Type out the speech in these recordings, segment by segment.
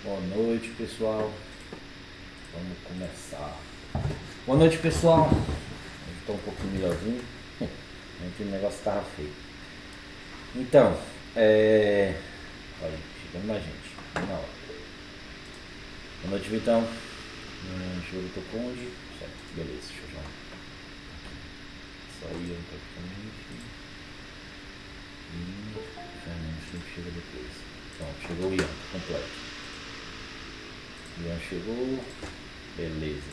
Boa noite, pessoal. Vamos começar. Boa noite, pessoal. Hoje estou um pouquinho melhorzinho. Ontem o negócio estava feio. Então, olha, chegando mais gente. Na hora. Boa noite, Vitão. Júlio Toconde. Certo, beleza, deixa eu já. Sair um praticamente. E Fernando sempre chega depois. Pronto, chegou o Ian, completo. Ian chegou. Beleza.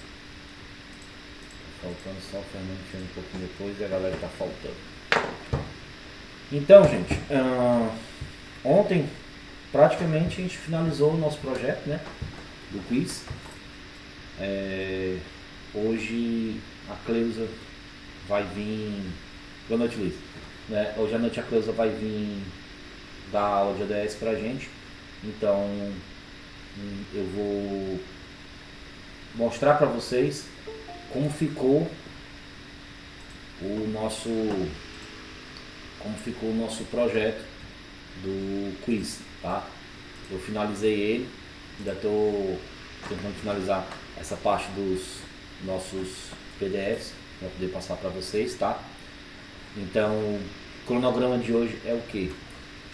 Faltando só o Fernando chegando um pouquinho depois e a galera tá faltando. Então, gente, ontem praticamente a gente finalizou o nosso projeto, né? Do quiz. Hoje a Cleusa vai vir. Boa noite, Luiz. Hoje à noite a Cleusa vai vir dar aula de ODS pra gente. Então eu vou mostrar pra vocês como ficou o nosso projeto do quiz, tá? Eu finalizei ele, ainda estou tentando finalizar essa parte dos nossos PDFs para poder passar para vocês, tá? Então, o cronograma de hoje é o que?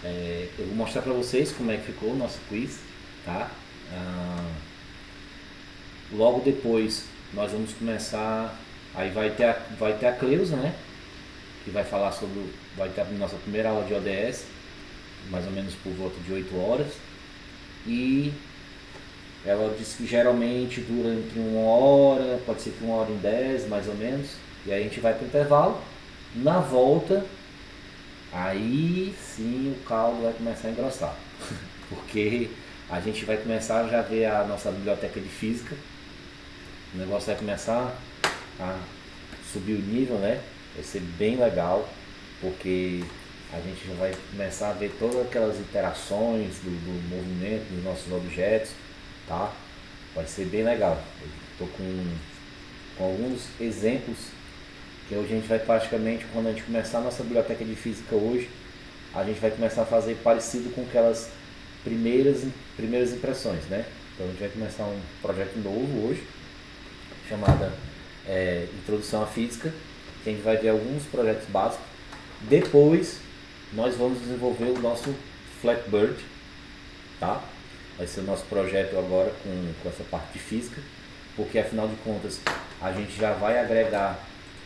Eu vou mostrar para vocês como é que ficou o nosso quiz, tá? Logo depois nós vamos começar, aí vai ter a Cleusa, né? Que vai falar vai ter a nossa primeira aula de ODS, mais ou menos por volta de 8 horas. E ela disse que geralmente dura entre 1 hora, pode ser que 1 hora e 10, mais ou menos. E aí a gente vai para o intervalo. Na volta, aí sim o caldo vai começar a engrossar. Porque a gente vai começar a já ver a nossa biblioteca de física. O negócio vai começar a subir o nível, né? Vai ser bem legal, porque a gente já vai começar a ver todas aquelas interações do movimento dos nossos objetos, tá? Vai ser bem legal. Estou com alguns exemplos que hoje a gente vai praticamente, quando a gente começar a nossa biblioteca de física hoje, a gente vai começar a fazer parecido com aquelas primeiras impressões, né? Então a gente vai começar um projeto novo hoje, chamada Introdução à Física, que a gente vai ver alguns projetos básicos. Depois nós vamos desenvolver o nosso Flatbird, tá? Vai ser o nosso projeto agora com essa parte de física, porque afinal de contas a gente já vai agregar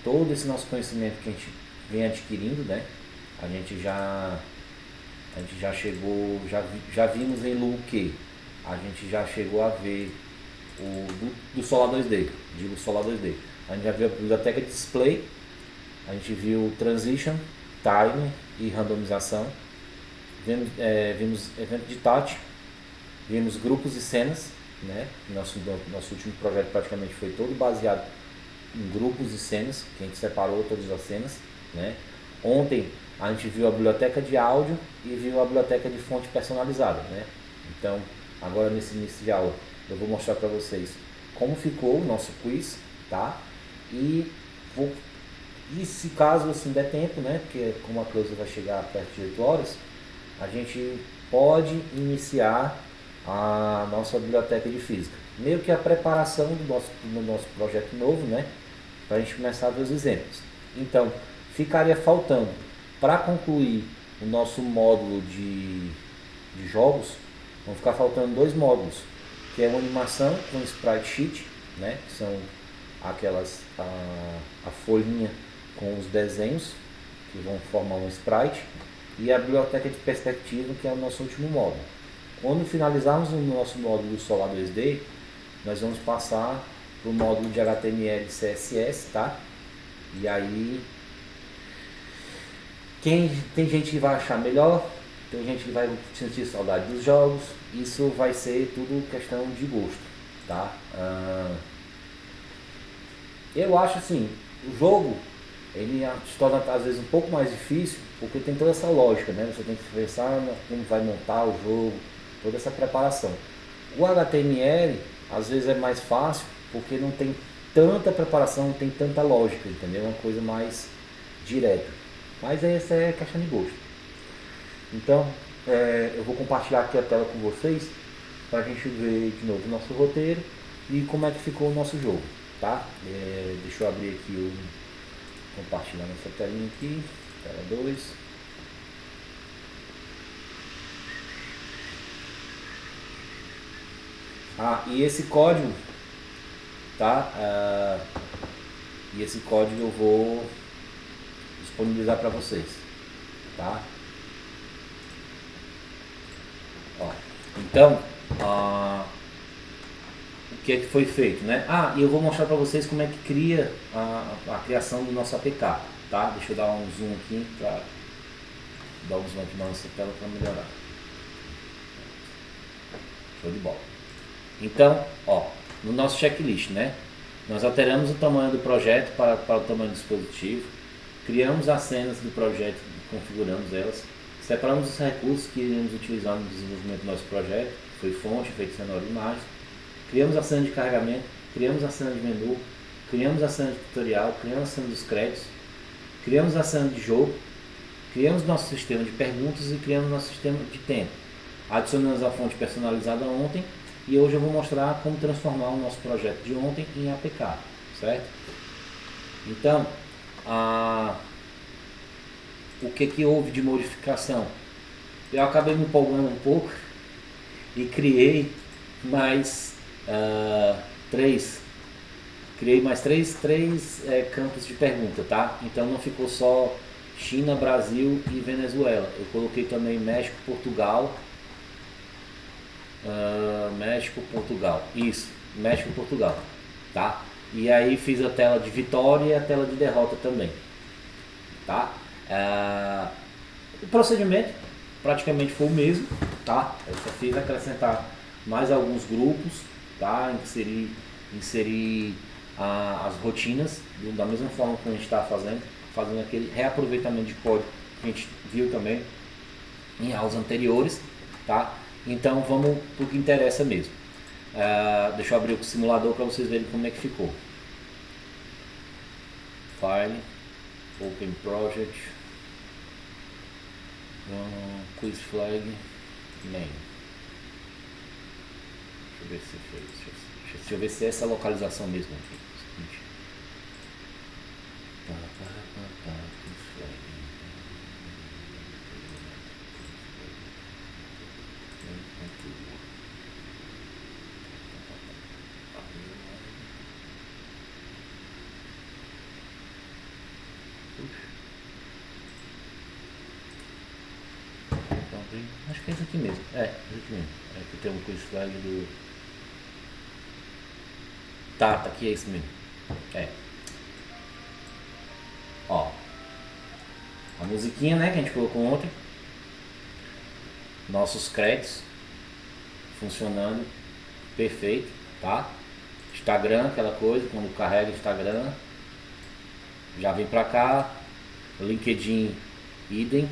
todo esse nosso conhecimento que a gente vem adquirindo, né? A gente já chegou, já vimos em Lu que a gente já chegou a ver do Solar 2D, digo Solar 2D. A gente já viu a biblioteca de display, a gente viu Transition, Time e randomização, vimos evento de touch, vimos grupos e cenas, né? Nosso último projeto praticamente foi todo baseado em grupos e cenas, que a gente separou todas as cenas, né? Ontem a gente viu a biblioteca de áudio e viu a biblioteca de fonte personalizada, né? Então, agora nesse início de aula, eu vou mostrar para vocês como ficou o nosso quiz, tá? E se caso assim der tempo, né? Porque como a Cleusa vai chegar perto de 8 horas, a gente pode iniciar a nossa biblioteca de física. Meio que a preparação do nosso projeto novo, né? Para a gente começar a ver os exemplos. Então, ficaria faltando, para concluir o nosso módulo de jogos, vão ficar faltando 2 módulos, que é uma animação com sprite sheet, né? Que são aquelas, a folhinha com os desenhos que vão formar um sprite, e a biblioteca de perspectiva, que é o nosso último módulo. Quando finalizarmos o nosso módulo do Solar 2D, nós vamos passar para o módulo de HTML e CSS, tá? E aí tem gente que vai achar melhor, tem gente que vai sentir saudade dos jogos. Isso vai ser tudo questão de gosto, tá? Eu acho assim, o jogo ele se torna às vezes um pouco mais difícil, porque tem toda essa lógica, né? Você tem que pensar como vai montar o jogo, toda essa preparação. O HTML às vezes é mais fácil, porque não tem tanta preparação, não tem tanta lógica, entendeu? É uma coisa mais direta. Mas essa é questão de gosto. Então, eu vou compartilhar aqui a tela com vocês para a gente ver de novo o nosso roteiro e como é que ficou o nosso jogo, tá? Deixa eu abrir aqui compartilhar nossa telinha aqui, tela 2. E esse código, tá? E esse código eu vou disponibilizar para vocês, tá? Então, o que é que foi feito, né? E eu vou mostrar para vocês como é que cria a criação do nosso APK, tá? Deixa eu dar um zoom aqui para dar um zoom aqui na nossa tela para melhorar. Show de bola. Então, no nosso checklist, né? Nós alteramos o tamanho do projeto para o tamanho do dispositivo, criamos as cenas do projeto, configuramos elas, separamos os recursos que iremos utilizar no desenvolvimento do nosso projeto, que foi fonte, efeito sonoro e imagem, criamos a cena de carregamento, criamos a cena de menu, criamos a cena de tutorial, criamos a cena dos créditos, criamos a cena de jogo, criamos nosso sistema de perguntas e criamos nosso sistema de tempo. Adicionamos a fonte personalizada ontem e hoje eu vou mostrar como transformar o nosso projeto de ontem em APK, certo? Então, o que houve de modificação? Eu acabei me empolgando um pouco e criei mais três campos de pergunta, tá? Então não ficou só China, Brasil e Venezuela. Eu coloquei também México, Portugal. Isso, México e Portugal, tá? E aí fiz a tela de vitória e a tela de derrota também, tá? O procedimento praticamente foi o mesmo, tá? Eu só fiz acrescentar mais alguns grupos, tá? Inserir as rotinas da mesma forma que a gente está fazendo aquele reaproveitamento de código que a gente viu também em aulas anteriores, tá? Então vamos para o que interessa mesmo. Deixa eu abrir o simulador para vocês verem como é que ficou. File, Open Project, Quiz Flag, Main. Deixa eu ver se foi. Deixa eu ver se é essa localização mesmo aqui. Quiz Flag. Acho que é esse aqui mesmo. Esse aqui mesmo. Aqui tem um quiz flag do. Tá aqui, é esse mesmo. A musiquinha, né, que a gente colocou ontem. Nossos créditos funcionando perfeito, tá? Instagram, aquela coisa, quando carrega Instagram, já vem pra cá. LinkedIn, idem.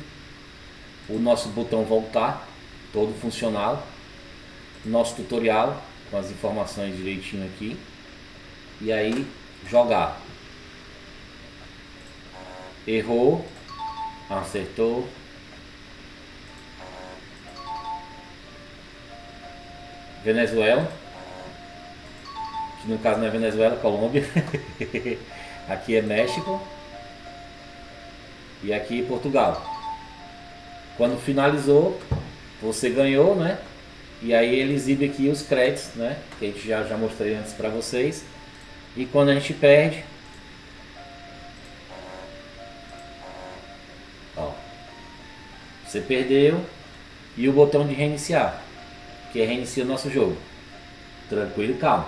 O nosso botão voltar, todo funcional. Nosso tutorial, com as informações direitinho aqui. E aí, jogar. Errou, acertou. Venezuela, que no caso não é Venezuela, Colômbia. Aqui é México. E aqui Portugal. Quando finalizou, você ganhou, né? E aí ele exibe aqui os créditos, né? Que a gente já mostrei antes para vocês. E quando a gente perde, você perdeu, e o botão de reiniciar, que é reinicia o nosso jogo. Tranquilo e calmo.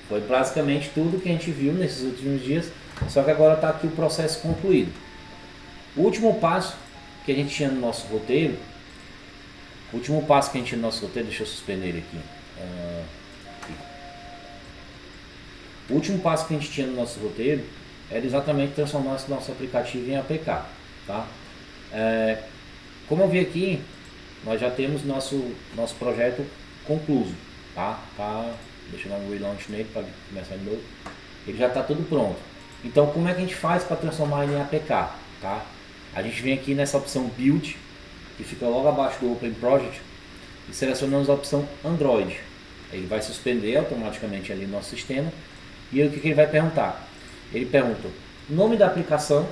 Foi basicamente tudo que a gente viu nesses últimos dias, só que agora está aqui o processo concluído. O último passo que a gente tinha no nosso roteiro, deixa eu suspender ele aqui. O último passo que a gente tinha no nosso roteiro era exatamente transformar esse nosso aplicativo em APK, tá? Como eu vi aqui, nós já temos nosso projeto concluído, tá? Deixa eu dar um relaunch nele para começar de novo. Ele já está tudo pronto. Então, como é que a gente faz para transformar ele em APK, tá? A gente vem aqui nessa opção Build, que fica logo abaixo do Open Project, e selecionamos a opção Android. Ele vai suspender automaticamente ali no nosso sistema. E aí, o que ele vai perguntar? Ele pergunta o nome da aplicação,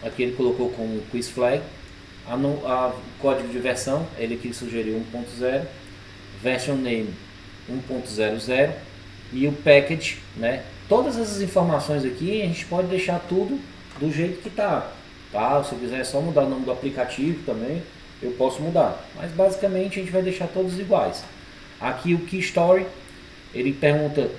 aqui ele colocou como quiz flag, o código de versão, ele aqui sugeriu 1.0, version name 1.00 e o package, né? Todas essas informações aqui a gente pode deixar tudo do jeito que tá? Se eu quiser só mudar o nome do aplicativo também, eu posso mudar, mas basicamente a gente vai deixar todos iguais. Aqui o Key Story, ele pergunta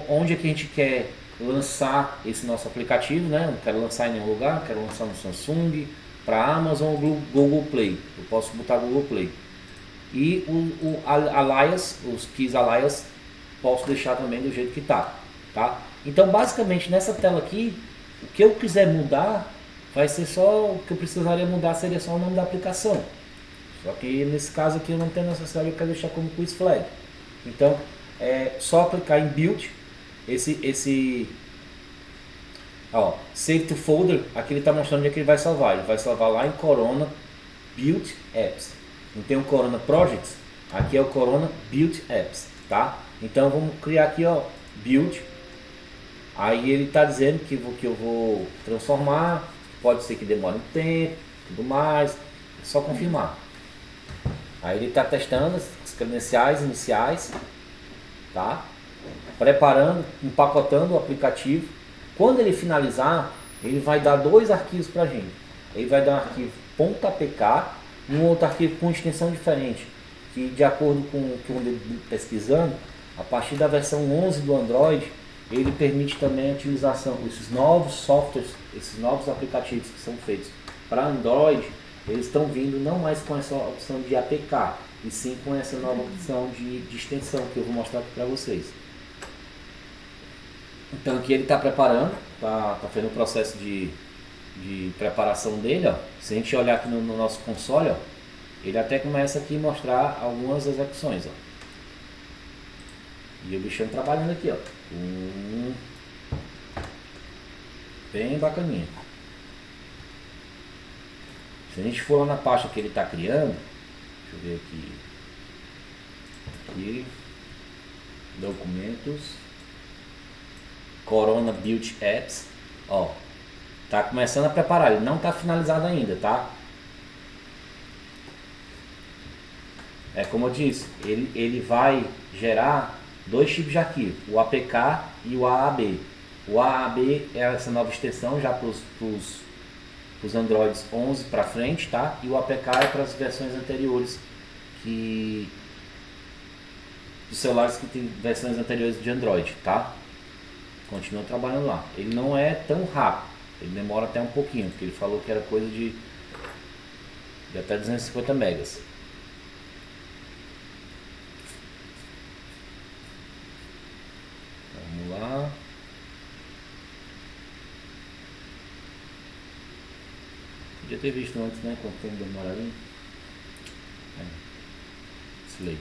onde é que a gente quer lançar esse nosso aplicativo, né? Não quero lançar em nenhum lugar, quero lançar no Samsung, para Amazon ou Google Play. Eu posso botar Google Play. E o alias, os keys alias, posso deixar também do jeito que tá? Então basicamente nessa tela aqui, o que eu quiser mudar, vai ser só o que eu precisaria mudar, seria só o nome da aplicação. Só que nesse caso aqui eu não tenho necessidade, eu quero deixar como quiz flag. Então é só clicar em build, save to folder, aqui ele está mostrando onde é que ele vai salvar. Ele vai salvar lá em Corona Build Apps. Não tem o Corona Projects, aqui é o Corona Build Apps, tá? Então vamos criar aqui, build. Aí ele está dizendo que eu vou transformar, pode ser que demore um tempo, tudo mais, é só confirmar. Aí ele está testando as credenciais iniciais, tá? Preparando, empacotando o aplicativo. Quando ele finalizar, ele vai dar 2 arquivos para a gente. Ele vai dar um arquivo .apk e um outro arquivo com extensão diferente, que de acordo com o que eu andei pesquisando, a partir da versão 11 do Android, ele permite também a utilização desses novos softwares, esses novos aplicativos que são feitos para Android, eles estão vindo não mais com essa opção de APK, e sim com essa nova opção de extensão que eu vou mostrar aqui para vocês. Então aqui ele está preparando, está fazendo o processo de preparação dele. Se a gente olhar aqui no nosso console, ele até começa aqui a mostrar algumas execuções. E o bichão trabalhando aqui, bem bacaninha. Se a gente for lá na pasta que ele está criando, deixa eu ver aqui, documentos, Corona Build Apps, tá começando a preparar, ele não está finalizado ainda, tá? É como eu disse, ele vai gerar 2 tipos de arquivo, o APK e o AAB. O AAB é essa nova extensão já para os Androids 11 para frente, tá? E o APK é para as versões anteriores, dos celulares que tem versões anteriores de Android, tá? Continua trabalhando lá. Ele não é tão rápido, ele demora até um pouquinho, porque ele falou que era coisa de até 250 megas. Vamos lá. Podia ter visto antes, né? Quanto tempo demoraria. Slay.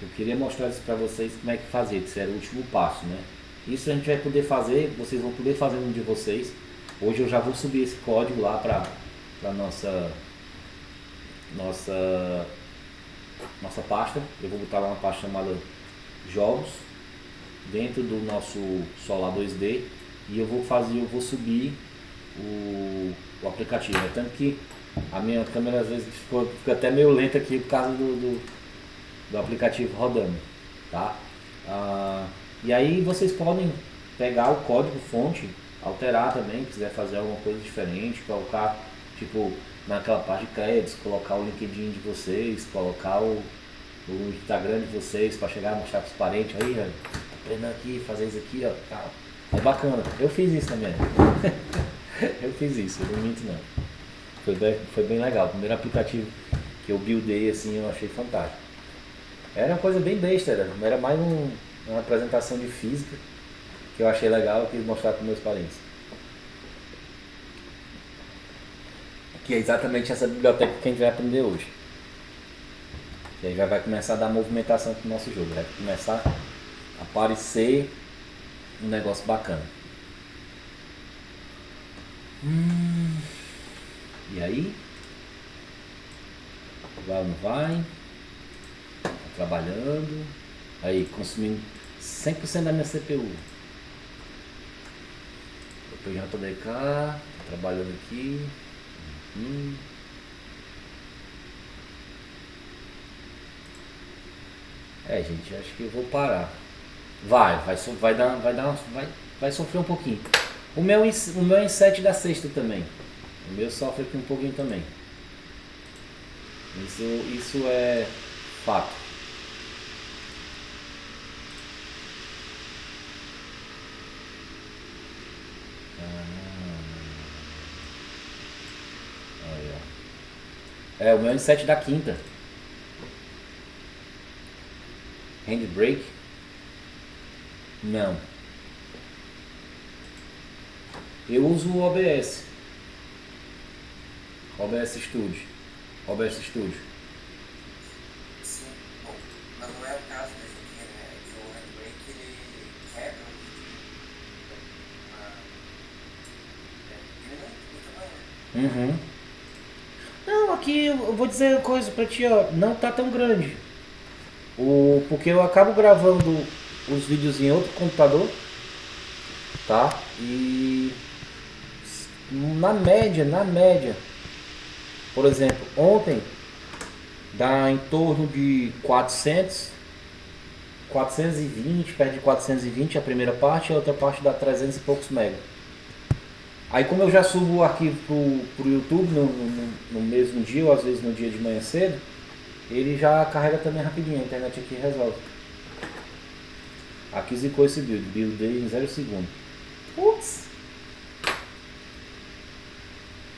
Eu queria mostrar isso para vocês como é que fazia, que isso era o último passo, né? Isso a gente vai poder fazer, vocês vão poder fazer no de vocês. Hoje eu já vou subir esse código lá para nossa pasta. Eu vou botar lá uma pasta chamada jogos dentro do nosso Solar 2D e eu vou subir o aplicativo. Tanto que a minha câmera às vezes fica até meio lenta aqui por causa do aplicativo rodando, tá? E aí vocês podem pegar o código fonte, alterar também, quiser fazer alguma coisa diferente, colocar tipo naquela parte de créditos, colocar o LinkedIn de vocês, colocar o Instagram de vocês para chegar a mostrar para os parentes aí, aprendendo aqui, fazer isso aqui, tá? É bacana. Eu fiz isso também. Eu fiz isso, eu não minto não. Foi bem legal. O primeiro aplicativo que eu buildei assim, eu achei fantástico. Era uma coisa bem besta, era mais uma apresentação de física que eu achei legal, eu quis mostrar para meus parentes. Que é exatamente essa biblioteca que a gente vai aprender hoje. E aí já vai começar a dar movimentação pro nosso jogo, vai começar a aparecer um negócio bacana. E aí Vai ou não vai? Tá trabalhando. Aí, consumindo 100% da minha CPU. Eu peguei JDK, tá trabalhando aqui. Gente, acho que eu vou parar. Vai sofrer um pouquinho. O meu é em 7 da sexta também. O meu sofre aqui um pouquinho também. Isso é fato. Aí, ó. O meu é em 7 da quinta. Handbrake? Não. Eu uso o OBS. OBS Studio. OBS Studio. Sim, bom, mas não é o caso desse aqui, né? É que o handbrake ele quebra o vídeo. Diminui o tamanho, né? Não, aqui eu vou dizer uma coisa pra ti, ó. Não tá tão grande. Porque eu acabo gravando os vídeos em outro computador, tá? E na média, por exemplo, ontem dá em torno de 420, perto de 420 a primeira parte, e a outra parte dá 300 e poucos mega. Aí como eu já subo o arquivo pro YouTube no mesmo dia, ou às vezes no dia de manhã cedo, ele já carrega também rapidinho, a internet aqui resolve. Aqui zicou esse buildei em 0 segundo. Putz!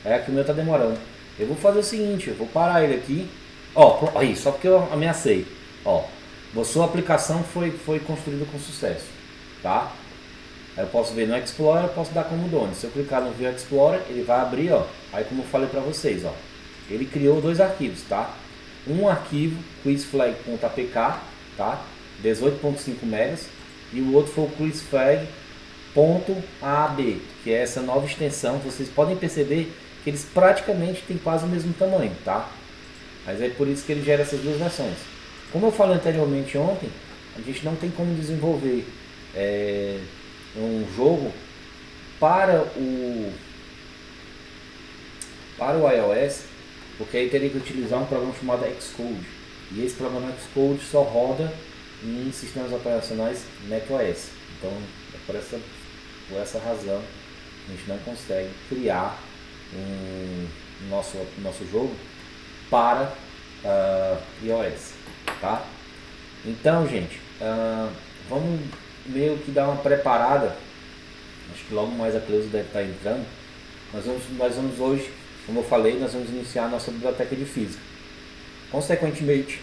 Aqui o meu tá demorando. Eu vou fazer o seguinte, eu vou parar ele aqui. Ó, aí, só porque eu ameacei. Ó, sua aplicação foi construída com sucesso, tá? Aí eu posso ver no Explorer, eu posso dar como dono. Se eu clicar no View Explorer, ele vai abrir, ó. Aí como eu falei pra vocês, ó. Ele criou 2 arquivos, tá? Um arquivo, quizflag.apk, tá? 18.5 megas. E o outro foi o quizflag.ab, que é essa nova extensão. Vocês podem perceber que eles praticamente têm quase o mesmo tamanho, tá? Mas é por isso que ele gera essas 2 versões. Como eu falei anteriormente ontem, a gente não tem como desenvolver um jogo para o iOS, porque aí teria que utilizar um programa chamado Xcode. E esse programa Xcode só roda em sistemas operacionais macOS. Então, é por essa razão a gente não consegue criar nosso jogo para iOS, tá? Então, gente, vamos meio que dar uma preparada. Acho que logo mais a Cleusa deve estar entrando. Nós vamos hoje, como eu falei, nós vamos iniciar a nossa biblioteca de física. Consequentemente,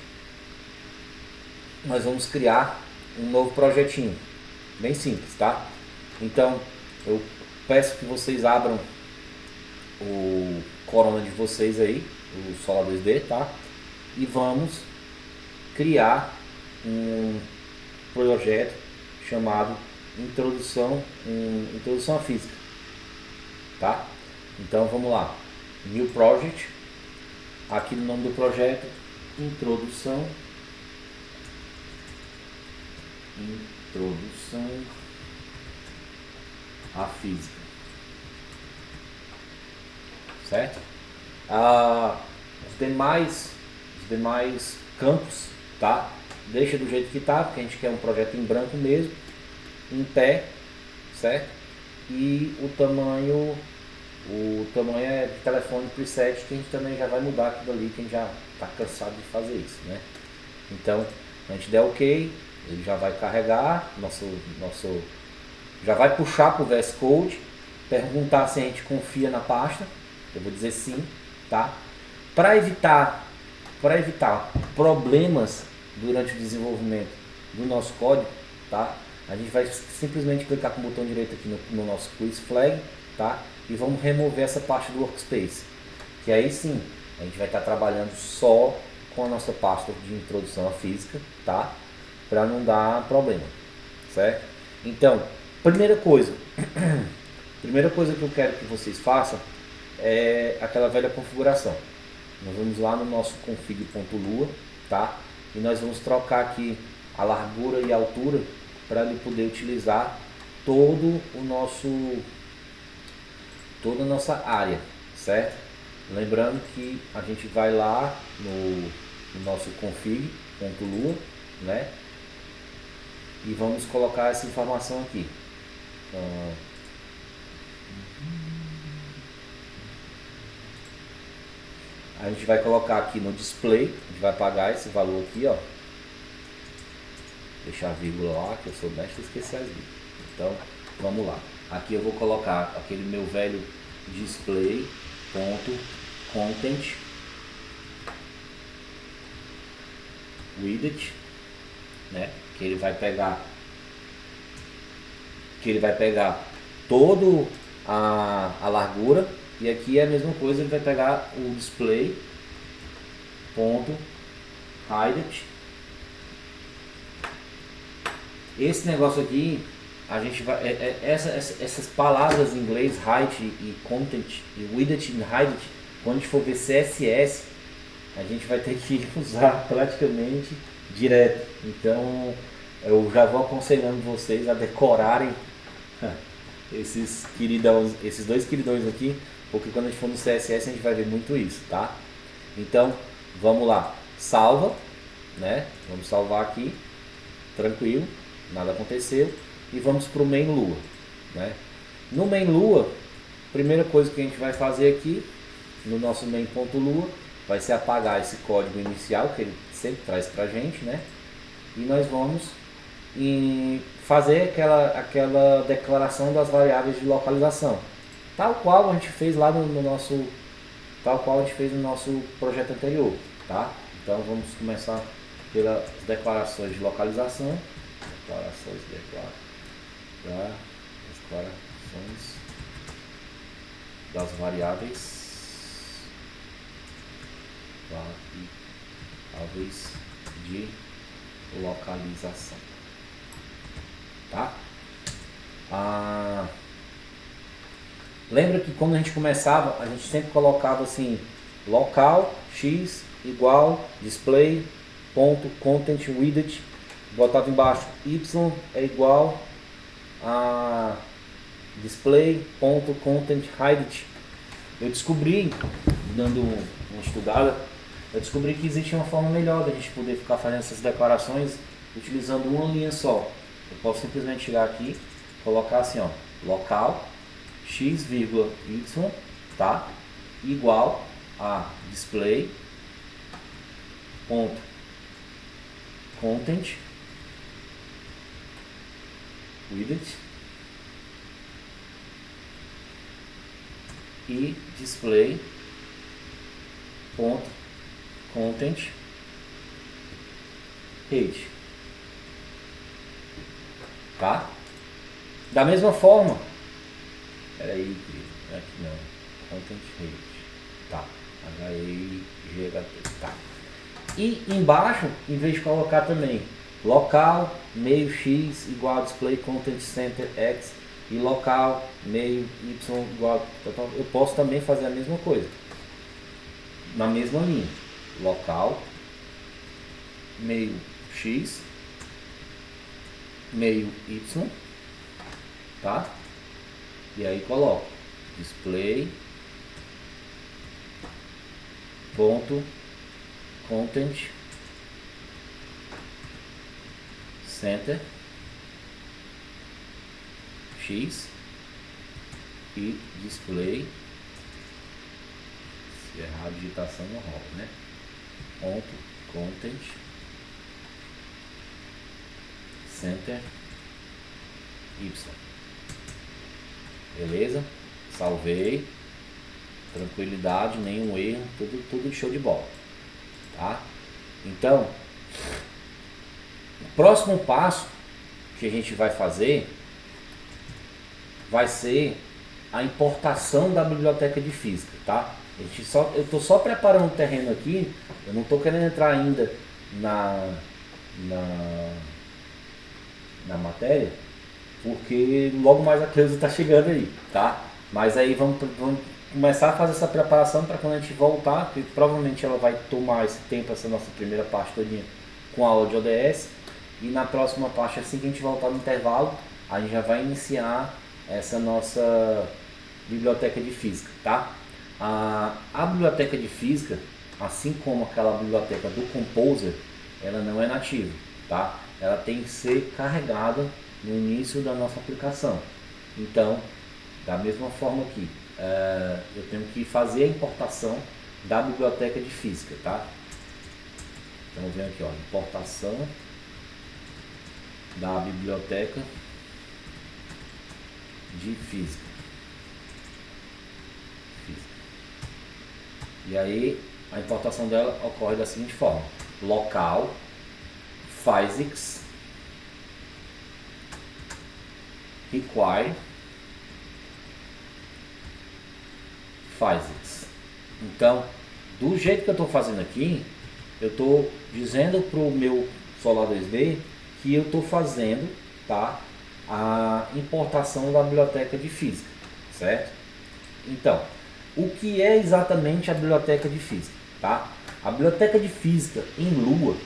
nós vamos criar um novo projetinho, bem simples, tá? Então, eu peço que vocês abram o Corona de vocês aí, o Solar 2D, tá? E vamos criar um projeto chamado Introdução à Física, tá? Então vamos lá, New Project, aqui no nome do projeto, Introdução à Física, certo? Os demais campos, tá? Deixa do jeito que tá, porque a gente quer um projeto em branco mesmo, em pé, certo? E o tamanho é de telefone preset, que a gente também já vai mudar aquilo ali, que a gente já está cansado de fazer isso, né? Então, a gente der OK, ele já vai carregar, já vai puxar para o VS Code, perguntar se a gente confia na pasta, eu vou dizer sim, tá? Para evitar problemas durante o desenvolvimento do nosso código, tá? A gente vai simplesmente clicar com o botão direito aqui no nosso quiz flag, tá? E vamos remover essa parte do workspace, que aí sim a gente vai estar trabalhando só com a nossa pasta de introdução à física, tá? Para não dar problema, certo? Então, primeira coisa que eu quero que vocês façam é aquela velha configuração. Nós vamos lá no nosso config.lua, tá? E nós vamos trocar aqui a largura e a altura para ele poder utilizar todo o nosso, toda a nossa área, certo? Lembrando que a gente vai lá no nosso config.lua, né? E vamos colocar essa informação aqui. A gente vai colocar aqui no display, a gente vai apagar esse valor aqui, ó. Deixar a vírgula lá, que eu sou mestre e esqueci as vírgulas. Então, vamos lá. Aqui eu vou colocar aquele meu velho display.content widget, né? Que ele vai pegar todo a largura, e aqui é a mesma coisa, ele vai pegar o display.height. Esse negócio aqui, a gente vai, essas palavras em inglês, height e content, e widget e height, quando a gente for ver CSS, a gente vai ter que usar praticamente direto. Então, eu já vou aconselhando vocês a decorarem esses dois queridões aqui, porque quando a gente for no CSS a gente vai ver muito isso, tá? Então, vamos lá, salva, né? Vamos salvar aqui, tranquilo, nada aconteceu, e vamos para o main Lua, né? No main Lua, primeira coisa que a gente vai fazer aqui, no nosso main.lua, vai ser apagar esse código inicial que ele sempre traz pra gente, né? E nós vamos fazer aquela declaração das variáveis de localização, tal qual a gente fez lá no nosso projeto anterior, tá? Então vamos começar pelas declarações de localização, declarações das variáveis de localização, tá? Lembra que quando a gente começava, a gente sempre colocava assim, local x igual display ponto content widget, botava embaixo y é igual a display ponto content height. Eu descobri, dando uma estudada, eu descobri que existe uma forma melhor da gente poder ficar fazendo essas declarações utilizando uma linha só. Eu posso simplesmente chegar aqui, colocar assim, ó, local x, y, tá? Igual a display ponto content widget e display ponto content height, tá? Da mesma forma, peraí, aqui não, content height, tá? HEIGHT, tá? E embaixo, em vez de colocar também local meio x igual a display content center x e local meio y igual a, eu posso também fazer a mesma coisa na mesma linha, local meio x meio y, tá? E aí coloco display ponto content center x e display, se errar a digitação não rola, né? Ponto content center y. Beleza? Salvei, tranquilidade, nenhum erro, tudo show de bola, tá? Então, o próximo passo que a gente vai fazer vai ser a importação da biblioteca de física, tá? Eu estou só preparando o terreno aqui, eu não estou querendo entrar ainda na matéria, porque logo mais a Cleusa está chegando aí, tá? Mas aí vamos começar a fazer essa preparação para quando a gente voltar, que provavelmente ela vai tomar esse tempo, essa nossa primeira parte todinha, com a aula de ODS, e na próxima parte, assim que a gente voltar no intervalo, a gente já vai iniciar essa nossa biblioteca de física, tá? A biblioteca de física, assim como aquela biblioteca do Composer, ela não é nativa, tá? Ela tem que ser carregada no início da nossa aplicação. Então, da mesma forma aqui, eu tenho que fazer a importação da biblioteca de física, tá? Então, vem aqui, ó, importação da biblioteca de física. E aí, a importação dela ocorre da seguinte forma: local, physics, require, physics. Então, do jeito que eu estou fazendo aqui, eu estou dizendo para o meu Solar 2D que eu estou fazendo, tá, a importação da biblioteca de física, certo? Então, o que é exatamente a biblioteca de física, tá? A biblioteca de física em Lua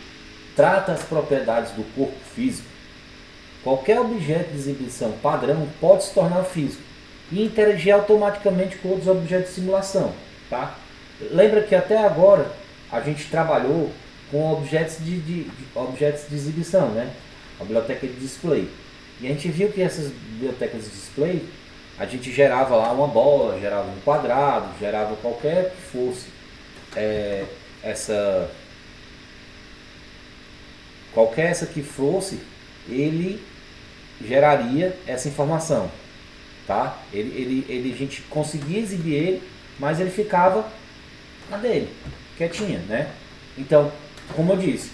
trata as propriedades do corpo físico. Qualquer objeto de exibição padrão pode se tornar físico e interagir automaticamente com outros objetos de simulação, tá? Lembra que até agora a gente trabalhou com objetos objetos de exibição, né? A biblioteca de display. E a gente viu que essas bibliotecas de display, a gente gerava lá uma bola, gerava um quadrado, gerava qualquer que fosse qualquer essa que fosse, ele geraria essa informação, tá? A gente conseguia exibir ele, mas ele ficava na dele, quietinha, né? Então, como eu disse,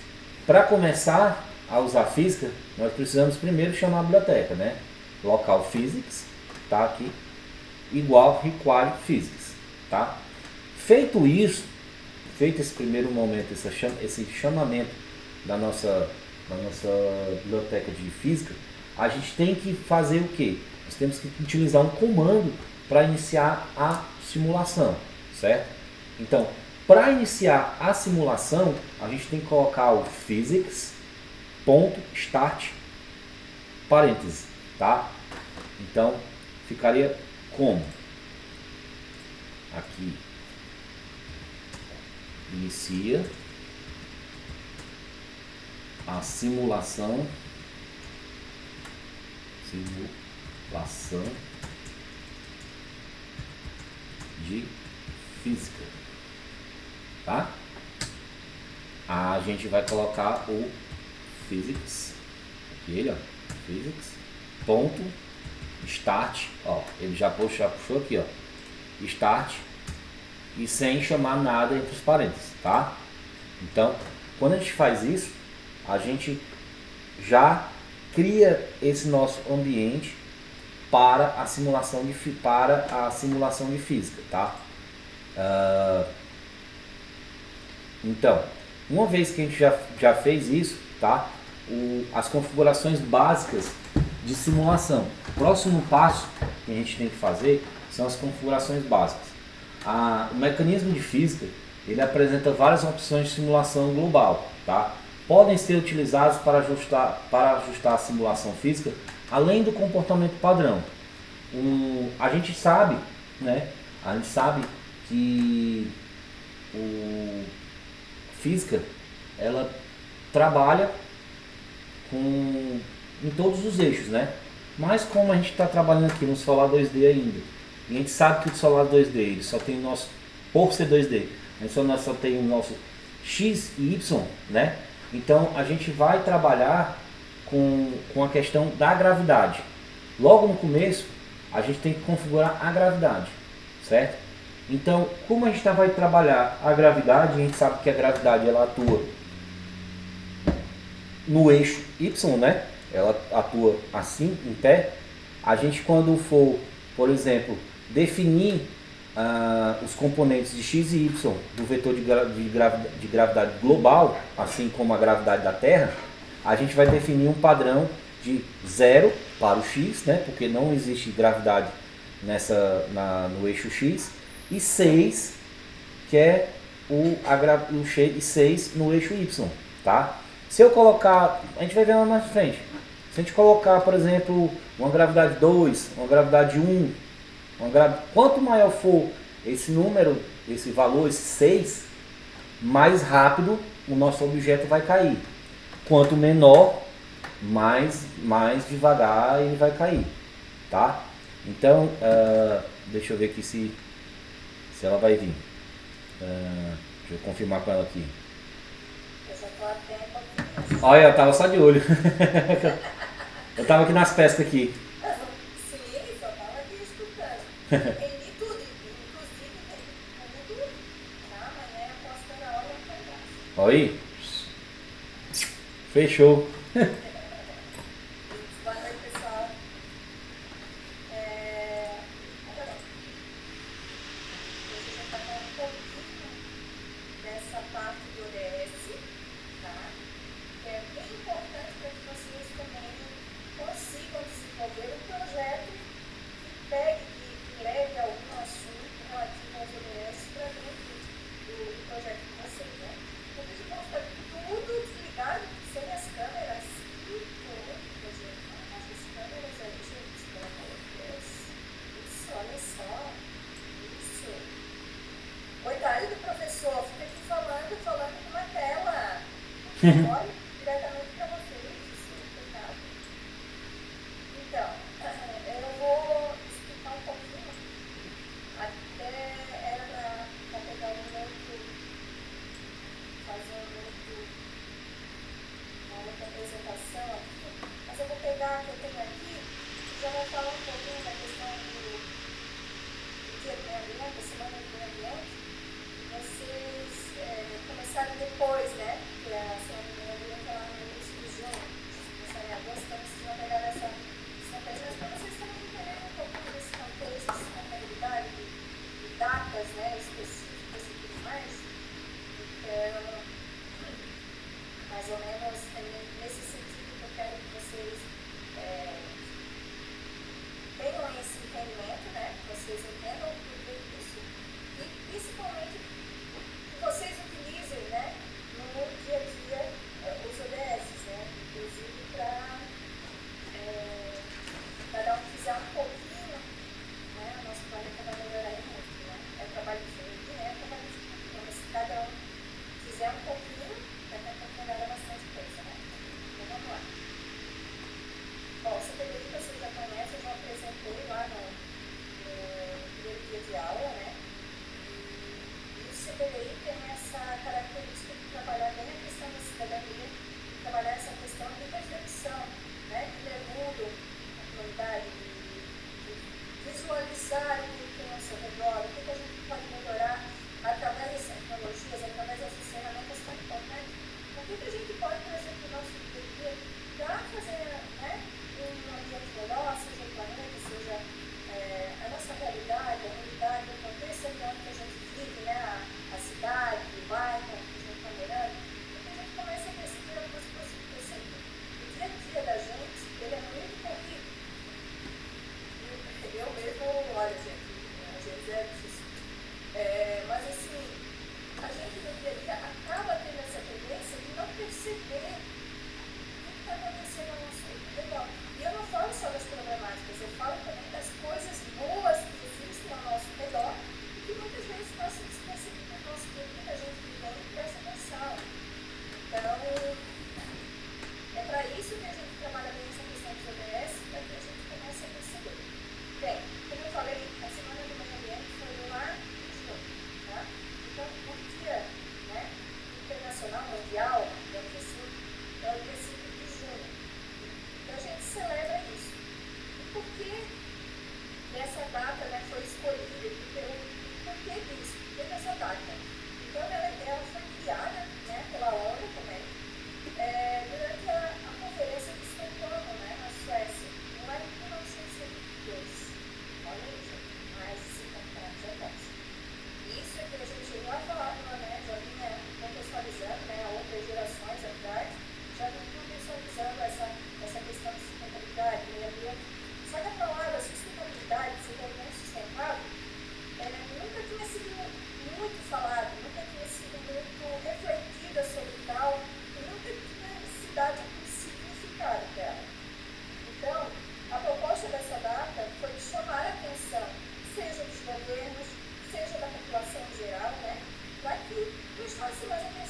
para começar a usar física, nós precisamos primeiro chamar a biblioteca, né? Local physics, tá aqui, igual require physics, tá? Feito isso, feito esse primeiro momento, esse chamamento da nossa biblioteca de física, a gente tem que fazer o quê? Nós temos que utilizar um comando para iniciar a simulação, certo? Então, para iniciar a simulação, a gente tem que colocar o physics.start parêntese, tá? Então, ficaria como? Aqui, inicia a simulação de física, tá? A gente vai colocar o physics, aqui ele, ó, physics, ponto, start, ó, ele já puxou aqui, ó, start, e sem chamar nada entre os parênteses, tá? Então, quando a gente faz isso, a gente já cria esse nosso ambiente para a simulação de física, tá? Então, uma vez que a gente já fez isso, tá? As configurações básicas de simulação. O próximo passo que a gente tem que fazer são as configurações básicas. O mecanismo de física, ele apresenta várias opções de simulação global, tá? Podem ser utilizados para ajustar a simulação física, além do comportamento padrão. A gente sabe, né? A gente sabe que física, ela trabalha em todos os eixos, né? Mas como a gente está trabalhando aqui no Solar 2D ainda, e a gente sabe que o Solar 2D ele só tem o nosso, por ser 2D, nós só tem o nosso X e Y, né? Então a gente vai trabalhar com a questão da gravidade. Logo no começo, a gente tem que configurar a gravidade, certo? Então, como a gente vai trabalhar a gravidade, a gente sabe que a gravidade ela atua no eixo Y, né? Ela atua assim, em pé. A gente, quando for, por exemplo, definir os componentes de x e y do vetor de gravidade global, assim como a gravidade da Terra, a gente vai definir um padrão de 0 para o x, né? Porque não existe gravidade no eixo x, e 6, que é o shape 6 no eixo Y, tá? Se eu colocar, a gente vai ver lá mais na frente, se a gente colocar, por exemplo, uma gravidade 2, uma gravidade 1, quanto maior for esse número, esse valor, esse 6, mais rápido o nosso objeto vai cair. Quanto menor, mais devagar ele vai cair, tá? Então, deixa eu ver aqui se ela vai vir. Deixa eu confirmar com ela aqui. Eu já tô até Olha, eu tava só de olho. Eu tava aqui nas pescas aqui. Sim, só tava aqui escutando. Entendi tudo, inclusive tudo. Amanhã eu posso ter a hora e acordar. Olha aí. Fechou. Boa noite, pessoal. Agora, hoje a gente vai falar um pouquinho dessa parte do ODS, tá? Que é bem importante para que vocês também consigam desenvolver um projeto que pegue, que leve algum assunto relativo aos ODS para dentro do projeto de vocês, né? Então, a gente vai ficar tudo desligado, sem as câmeras, e tudo, quer dizer, essas câmeras aí, gente, pelo amor de Deus. Isso, olha só. Isso. Coitado do professor, fica aqui falando com uma tela. Olha diretamente para vocês, isso, coitado. Então, eu vou explicar um pouquinho, até era para pegar um outro, fazer uma outra apresentação aqui, mas eu vou pegar a que eu tenho aqui e já vou falar um pouquinho da questão do dia do meio ambiente, da semana do meio ambiente. Vocês começaram depois, né? Que a semana do meio ambiente lá no início de junho, começaram em agosto, então vocês vão pegar essa estratégia, mas para vocês também entenderem um pouquinho desse contexto, essa realidade de datas, né, específicas e tudo mais. Então, mais ou menos nesse sentido que eu quero que vocês tenham esse entendimento, né? Que vocês entendam o porquê disso e principalmente que vocês utilizem, né, no dia a dia os ODS, né? Inclusive para cada um fizer um pouquinho, né? O nosso planeta vai melhorar muito, né? É trabalho diferente, né? É trabalho diferente, mas se cada um fizer um pouquinho, vai melhorar bastante coisa, né? Então vamos lá. Bom, o CPDI vocês já conhecem, eu já apresentei lá no primeiro dia de aula, né? E o CPDI tem essa característica de trabalhar bem a questão da cidadania, de trabalhar essa questão de reflexão, né? De mergulho na comunidade, de visualizar o que tem ao seu redor, o que a gente pode melhorar através das tecnologias, através dessas ferramentas tão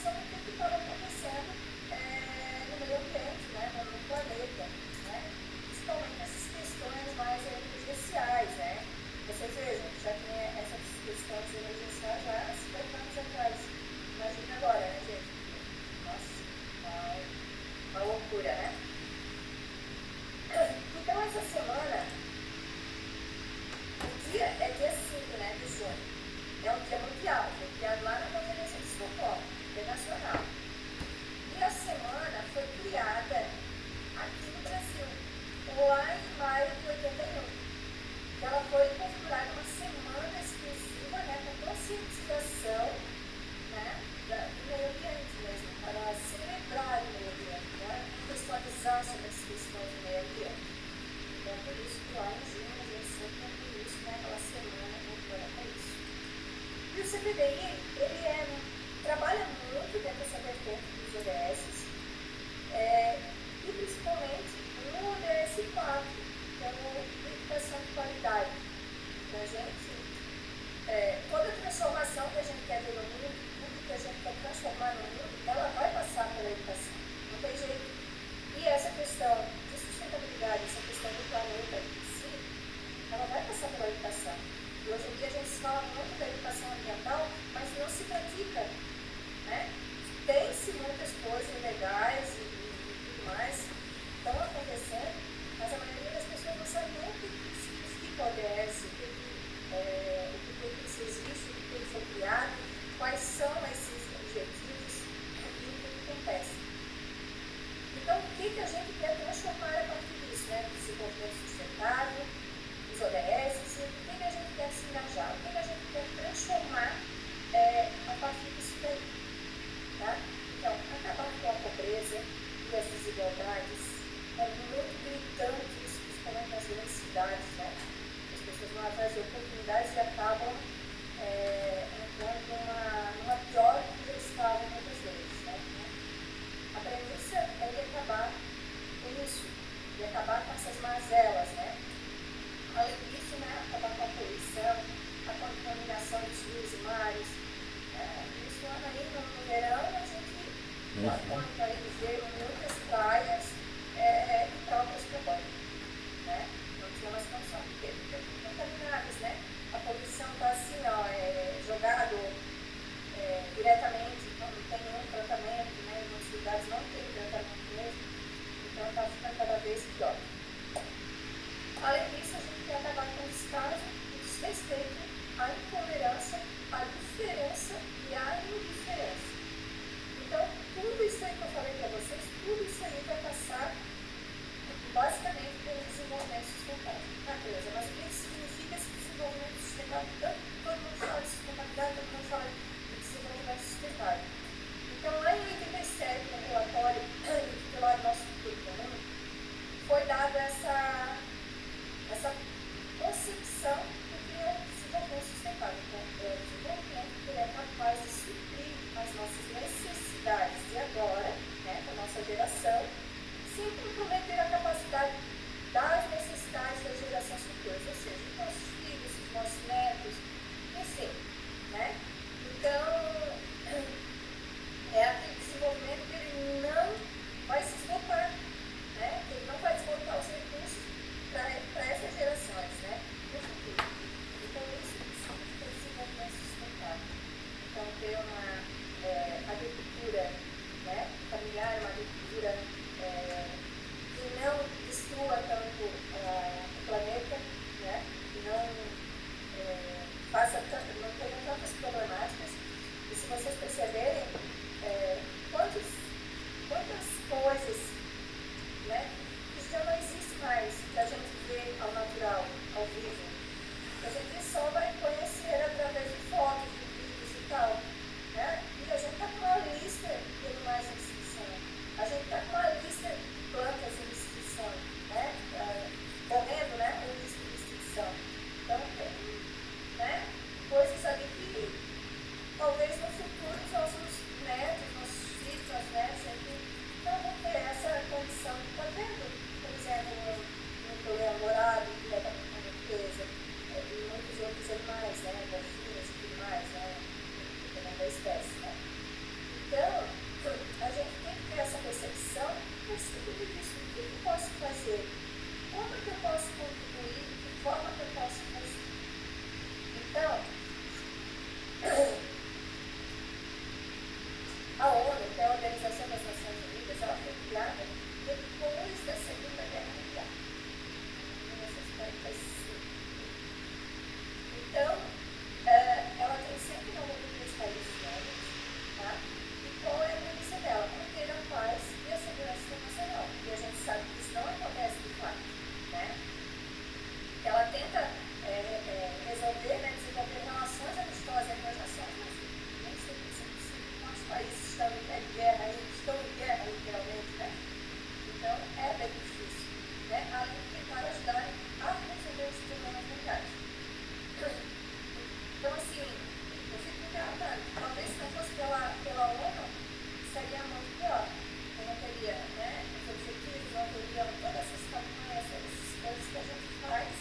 atenção no que estava acontecendo no meio ambiente, né, no planeta, né, principalmente essas questões mais emergenciais, né. Vocês vejam, já tinha essas questões emergenciais já há 50 anos atrás. Imagina agora, né, gente? Nossa, uma loucura, né? Então, essa semana, é dia 5, né, de junho. É um dia mundial, foi criado lá na Conferência de Estocolmo, internacional. E a semana foi criada aqui no Brasil, lá em maio de 81. Ela foi configurada uma semana exclusiva, né, com conscientização, né, do meio ambiente mesmo, para celebrar o meio ambiente, né, contextualizar sobre as questões do meio ambiente. Então, por isso que lá em junho a gente sempre tem isso, né, aquela semana voltada para isso. E o CPDI, ele trabalha muito dentro dessa vertente dos ODS, e principalmente no ODS 4, que é o educação de qualidade. Então, a gente, toda transformação que a gente quer ver no mundo, tudo que a gente quer transformar no mundo, ela vai passar pela educação, não tem jeito. E essa questão de sustentabilidade, essa questão do planeta em si, ela vai passar pela educação. E hoje em dia a gente fala muito da educação ambiental, mas não se pratica, né? Tem-se muitas coisas legais e tudo mais estão acontecendo, mas a maioria das pessoas não sabe nem o que significa o ODS, o que isso existe, o que ele foi criado, quais são esses objetivos e o que acontece. Então, o que a gente quer transformar a partir disso, né? Do desenvolvimento sustentável, dos ODS, e o que a gente quer se engajar, o que a gente quer transformar a partir disso daí. Tá? Então, acabar com a pobreza e as desigualdades é muito gritante isso, principalmente nas grandes cidades, né? As pessoas vão atrás de oportunidades e acabam entrando numa pior do que já estavam muitas vezes, né? A premissa é de acabar com isso, de acabar com essas mazelas, né? Além disso, né, acabar com a poluição, a contaminação dos rios e mares. Isso aí no verão a gente pode aí ver muitas praias próprias para banho, né? Não tinha mais condição de ter, porque estão contaminadas, né? A poluição está assim, jogado diretamente, não tem nenhum tratamento, né? Em muitos lugares não tem tratamento mesmo, então está ficando cada vez pior. Além disso, a gente quer acabar com o descaso, o desrespeito, a intolerância, a diferença e a indiferença. Então, tudo isso aí que eu falei para vocês, tudo isso aí vai passar basicamente pelo desenvolvimento sustentável. criada depois da Segunda Guerra Mundial, em 1945. Então, ela tem 193 países membros, tá? E qual é a premissa dela? Manter a paz e a segurança internacional. E a gente sabe que isso não acontece de fato, né? Ela tenta resolver, né, desenvolver relações amistosas entre as nações, mas nem sempre isso é possível. Muitos países estão em guerra, literalmente, né? Então, é bem difícil, né? Além de tentar ajudar a resolver os problemas mundiais. Então, assim, eu fico me perguntando, talvez se não fosse pela ONU, seria muito pior. Eu não teria, né, os objetivos, não teria todas essas campanhas, todas essas coisas que a gente faz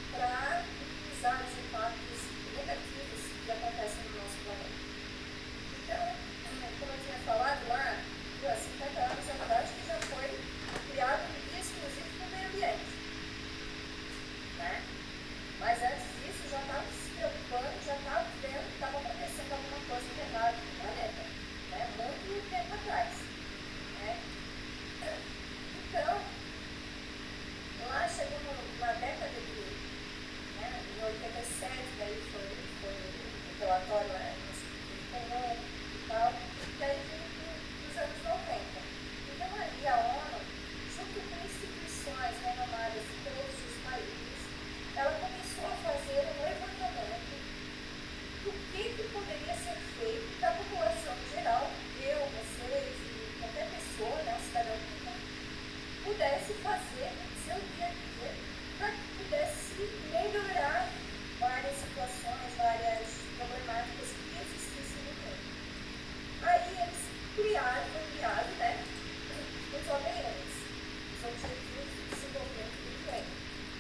para minimizar os impactos negativos que acontecem no nosso planeta. Então, como eu tinha falado lá, há 50 anos atrás, que já foi criado um dia exclusivo para o meio ambiente, né? Mas antes disso, já estava se preocupando, já estava vendo que estava acontecendo alguma coisa de errado no planeta, né? Muito tempo atrás, né? Então, lá chegou na década de, né, em 87, daí foi o relatório lá, comum e tal, e aí nos anos 90. Então, ali a ONU, junto com instituições renomadas de todos os países, ela começou a fazer um levantamento do que poderia ser feito da população em geral, eu, vocês e qualquer pessoa, né, cidadão comum, pudesse fazer no seu dia a dia para que pudesse melhorar várias situações, várias problemáticas que existissem no mundo. Aí eles foi criado, né, os ODMs, os Objetivos de Desenvolvimento do Milênio.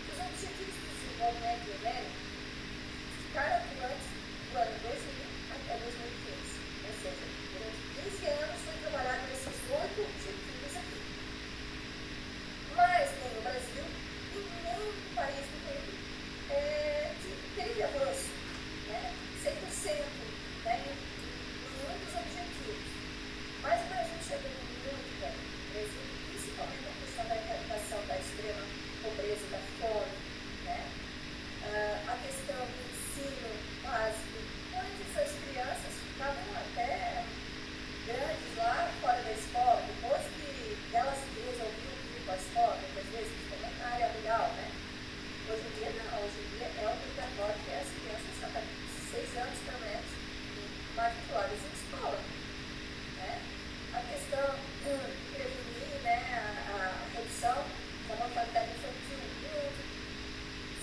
Os Objetivos de Desenvolvimento do Milênio ficaram atuantes do ano 2000 até 2015. Ou seja, durante 15 anos foi trabalhado nesses 8 objetivos aqui. Mas nem o Brasil e nem o país do mundo teve avanço, né, 100%, né, em nenhum dos objetivos. Mas o Brasil chegou muito bem. O Brasil, principalmente na questão da erradicação da extrema pobreza e da fome, né, a questão do ensino básico. Antes as crianças ficavam até grandes lá fora da escola, depois que elas resolviam ir para a escola, muitas vezes ficam na área rural, né? Hoje em dia não, hoje em dia é obrigatório que as crianças até 6 anos pelo menos matriculadas em escola, né? A questão de prevenir, né, a redução da mortalidade infantil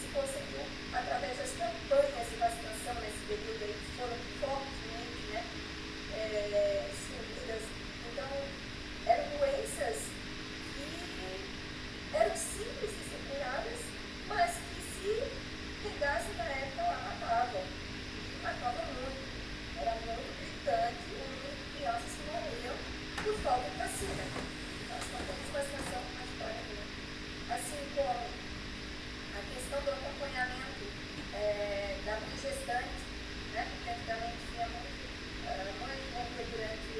se conseguiu através das campanhas de vacinação nesse período aí, que foram fortemente, né, distribuídas. Então, eram doenças que eram simples de ser curadas, mas que se pegasse na época ela matava. E matava muito. Era muito gritante o número de crianças que morriam por falta de vacina. Então, as campanhas de vacinação ajudaram muito. Assim como a questão do acompanhamento da mãe gestante, né? Porque antigamente tinha muito mãe que morria durante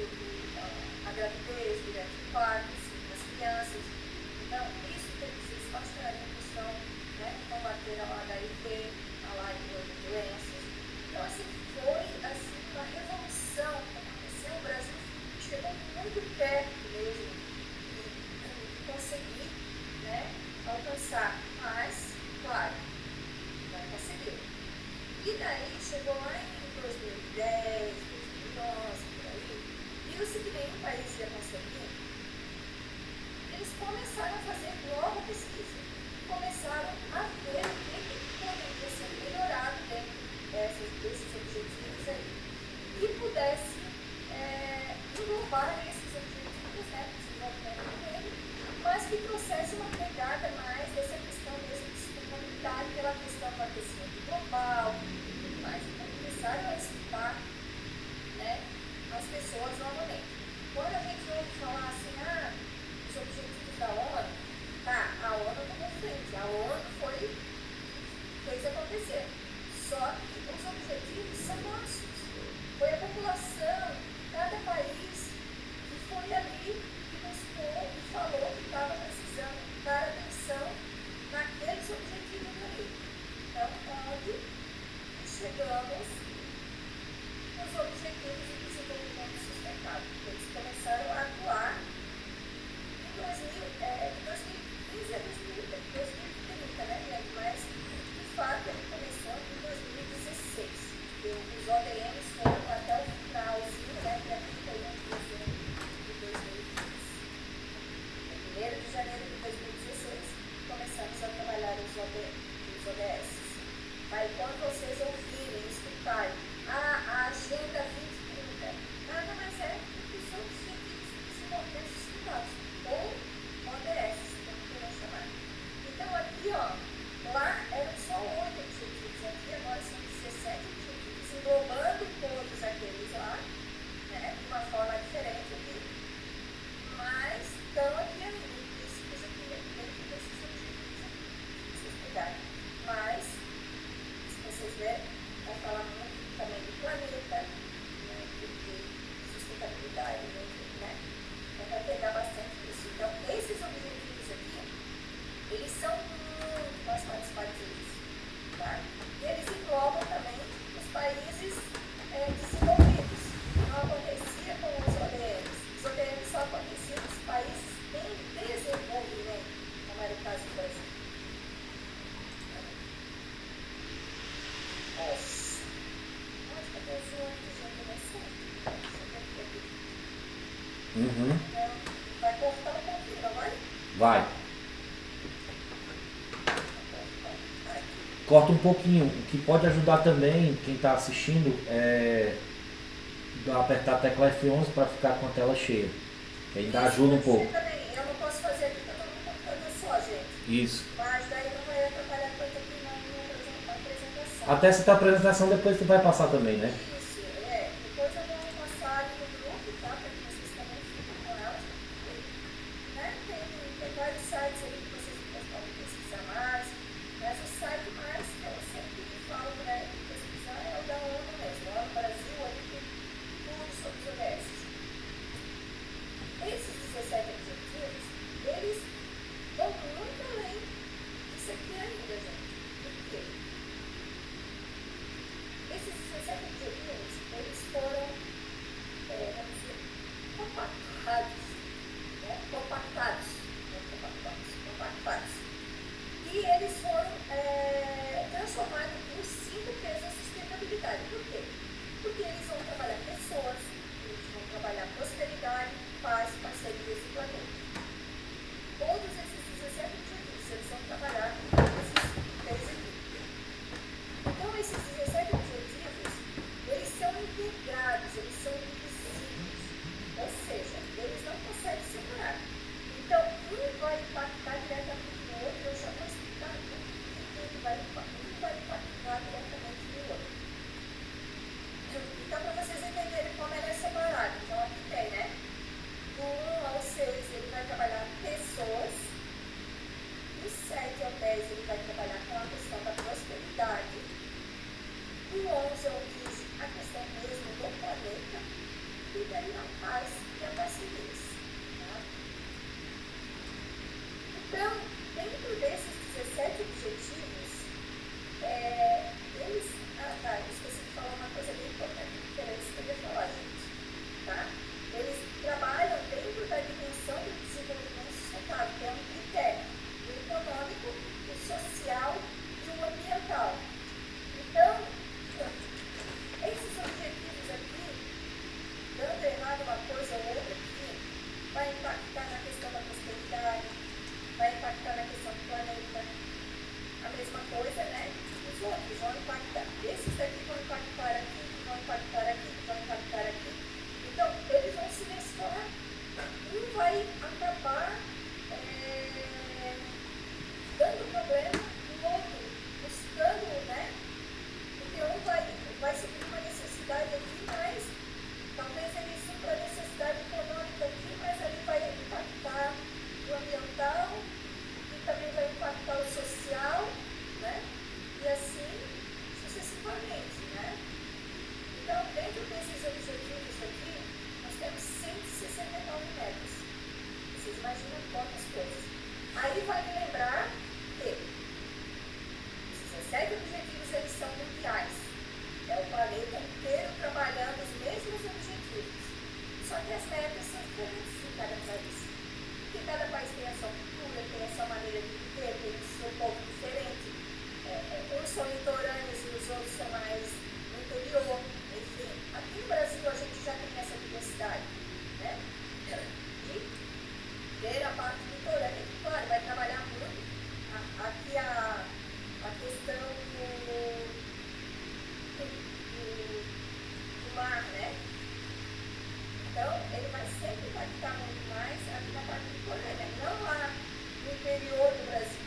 a gravidez, durante o parto, das crianças. Então, isso reduzir bastante a questão, né, de combater a HIV, a live de outras doenças. Então, assim, foi assim, uma revolução que aconteceu. O Brasil chegou muito perto mesmo de conseguir, né, alcançar, mas, claro, não conseguiu. E daí chegou lá em 2010, 2011, por aí, viu-se que nenhum país ia conseguir. Eles começaram a fazer nova pesquisa, começaram a ver o que poderia ser melhorado dentro desses objetivos aí, que pudesse englobar esses objetivos, né, de desenvolvimento do meio, mas que trouxesse uma pegada mais dessa questão mesmo de sustentabilidade pela questão do aquecimento global e tudo mais. Então, começaram a escutar, né, as pessoas novamente. Quando a gente ouve falar assim, os objetivos da ONU, tá, a ONU tomou frente, a ONU fez acontecer. Só que os objetivos são nossos. Foi a população, cada país que foi ali, que buscou e Uhum. Então, vai cortar um pouquinho, não vai? Vai. Vai. Corta um pouquinho. O que pode ajudar também, quem está assistindo, é apertar a tecla F11 para ficar com a tela cheia. Que ainda Isso, ajuda um pode ser pouco. também. Eu não posso fazer aqui porque eu estou no computador só, gente. Isso. Mas daí não vai atrapalhar tanto aqui na minha apresentação. Até citar a apresentação, depois você vai passar também, né? Isso, é. Depois eu vou passar ali no grupo, tá? Para que vocês também fiquem com elas. Né? Tem vários sites ali que vocês podem pesquisar mais. Mas o site mais que eu sempre falo para pesquisar é o da ONU mesmo. Lá no Brasil, ali tem tudo sobre os ODS. Esses 17 objetivos, eles vão muito além disso aqui ainda, gente. Por quê? Esses 17 objetivos, eles foram, vamos dizer, compactados, né? Compactados. E eles foram transformados em 5 P's da sustentabilidade. Por quê? Porque eles vão trabalhar pessoas, eles vão trabalhar prosperidade, paz, parcerias e planeta. Todos esses 17 objetivos, eles vão trabalhar esses 10 aqui. Então, esses 17 objetivos, eles são integrados, eles são invisíveis. Ou seja, eles não conseguem separar. Então, um vai impactar diretamente no outro, eu já vou explicar um vai impactar diretamente no outro. Então, para vocês entenderem como ele é separado, então aqui tem, né? Do 1 ao 6, ele vai trabalhar pessoas. Do 7 ao 10, ele vai trabalhar com a questão da prosperidade. Do 11 ao 15, a questão mesmo do planeta. E daí a paz e a parceria. Tá? Então, dentro desses 17 objetivos, eles. Eu esqueci de falar uma coisa bem importante, que era isso que eu ia falar, gente. Tá? Eles trabalham dentro da dimensão do desenvolvimento sustentável, que é um critério: o econômico, o social e o ambiental. Então, esses objetivos aqui, dando errado uma coisa ou outra aqui, vai impactar na questão da prosperidade, vai impactar na questão do planeta. A mesma coisa, né? Os outros vão impactar. Esses daqui vão impactar aqui, vão impactar aqui, vão impactar aqui. Então, eles vão se mesclar. Um vai acabar dando problema no outro, buscando, né? Porque um vai suprir uma necessidade aqui, mas talvez ele supra a necessidade econômica aqui, mas ali vai impactar o ambiental e também vai impactar o social, né? E assim sucessivamente, né? Então, dentro desses objetivos aqui, nós temos 169 metas. Vocês imaginam quantas coisas. Aí vale lembrar que os 17 objetivos, eles são mundiais. É o planeta inteiro trabalhando os mesmos objetivos. Só que as metas são diferentes de cada país. Porque cada país tem a sua cultura, tem a sua maneira de viver, tem o seu povo diferente. Uns são litorâneos e os outros são mais no interior. Enfim, aqui no Brasil a gente já tem essa diversidade, né? E ter a parte litorânea, que claro, vai trabalhar muito aqui a questão do mar, né? Então, ele vai sempre impactar muito mais aqui na parte litorânea, não lá no interior do Brasil.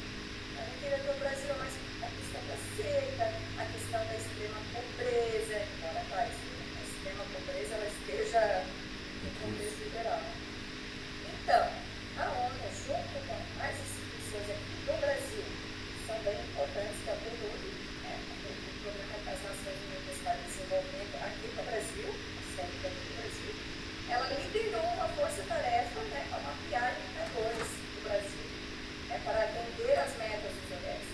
No interior do Brasil é mais a questão da seca, a questão da extrema pobreza, embora a extrema pobreza ela esteja no contexto geral. Então, a ONU, junto com as instituições aqui do Brasil, são bem importantes, que é o PNUD, né? O Programa das Nações Unidas para o Desenvolvimento aqui no Brasil, a sede daqui do Brasil, ela liderou uma força-tarefa, né, para mapear indicadores do Brasil, para atender as metas dos ODS.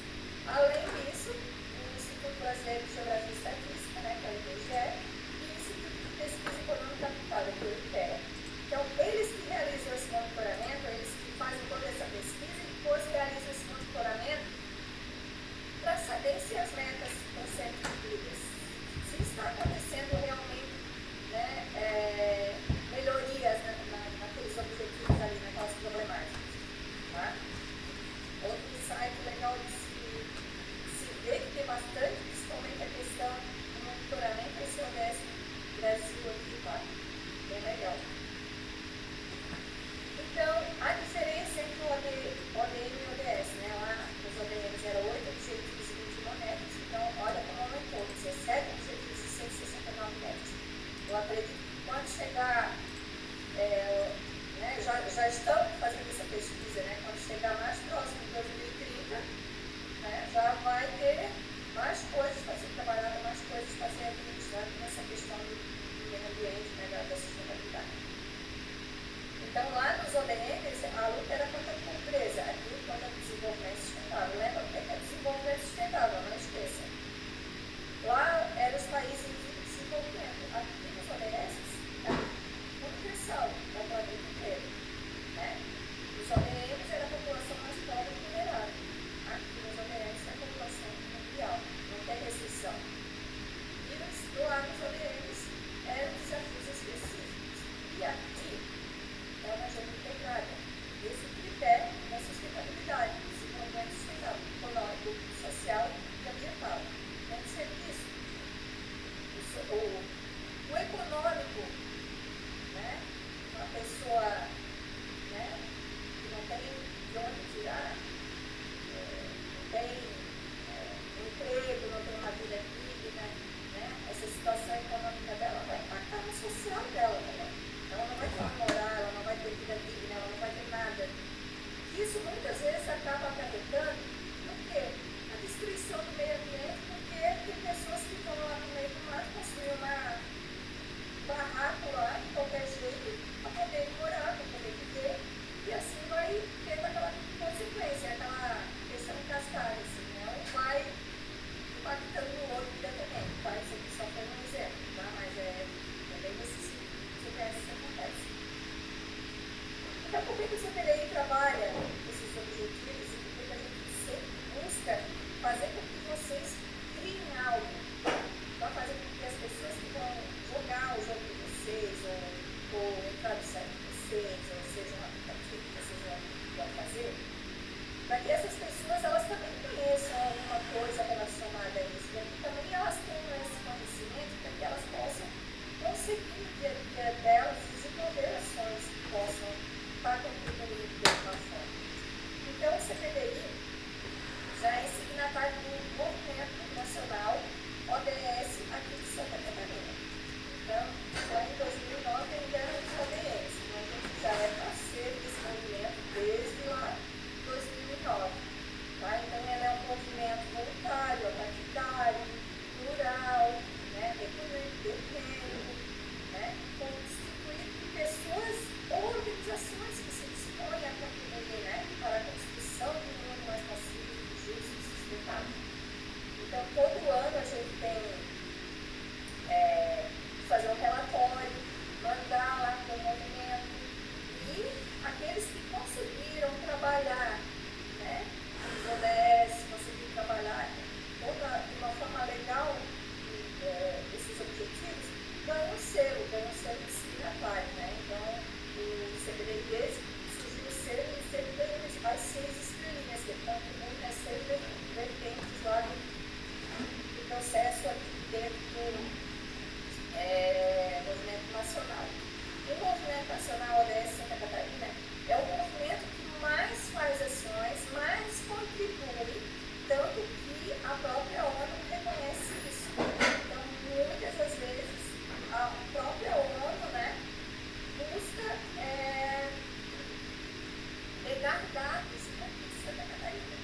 estamos fazendo essa pesquisa, né? Quando chegar mais próximo de 2030, né, já vai ter mais coisas para ser trabalhada, mais coisas para ser administradas nessa questão do meio ambiente, né, da sustentabilidade. Então, lá nos ODMs, a luta era contra a pobreza, aqui contra o desenvolvimento sustentável. Lembra o que é desenvolvimento sustentável? Não esqueça. Lá eram os países em desenvolvimento. Aqui nos ODS, é universal, da planeta inteiro. Né? Os ODMs era a população mais pobre e vulnerável. Aqui nos ODS é a população mundial. Não tem restrição. E lá nos ODMs eram desafios específicos. E aqui é uma agenda integrada. Esse tripé da sustentabilidade, do desenvolvimento sustentável, econômico, social e ambiental. Vamos ser isso. O econômico, né? Uma pessoa, né, que não tem de onde tirar, não tem emprego, não tem uma vida digna, né? Essa situação econômica dela vai impactar no social dela também. Ela não vai ter moral, ela não vai ter vida digna, ela não vai ter nada. Isso muitas vezes acaba acarretando no quê? A destruição do meio ambiente, porque tem pessoas que vão lá no meio do mar construir uma barraco lá de qualquer jeito para poder morar, para poder viver, e assim vai ter aquela consequência, aquela questão de cascata, assim, né? Um vai impactando no outro diretamente, tá? Isso aqui só foi um exemplo, tá? Mas é bem nesse universo que acontece. Então, por que o CPDI trabalha esses objetivos e por que a gente sempre busca fazer com que vocês criem algo para fazer com que as pessoas que vão jogar o jogo de vocês, ou entrar no site de vocês, ou seja, um aplicativo que vocês vão fazer, para que essas pessoas elas também conheçam alguma coisa relacionada a isso, para que também elas tenham esse conhecimento, para que elas possam conseguir no dia a dia delas desenvolver ações que possam estar contribuindo de alguma forma. Então, o CPDI já é signatário do Movimento Nacional ODS aqui de Santa Catarina. Então, lá em 2009 ainda era os ODS, então a gente já é parceiro desse movimento desde lá 2009. Tá? Então, ele é um movimento voluntário, partidário, plural, né, econômico, né, constituído de pessoas ou organizações que se dispõem a contribuir, né, para a construção de um mundo mais pacífico, justo e sustentável. Então, todo ano a gente tem fazer um relatório, mandar lá para o movimento e aqueles que conseguiram trabalhar, né, os ODS, conseguiram trabalhar de uma forma legal esses objetivos, ganham um selo de signatário, né? Então, o CPDI surgiu o selo e sempre ganhou as 6 estrelinhas, que contribuem nas 6 vertentes lá do processo aqui dentro do Movimento Nacional. O Movimento Nacional ODS Santa Catarina é o movimento que mais faz ações, mais contribui, tanto que a própria ONU reconhece isso. Então, muitas das vezes, a própria ONU, né, busca pegar dados aqui de Santa Catarina.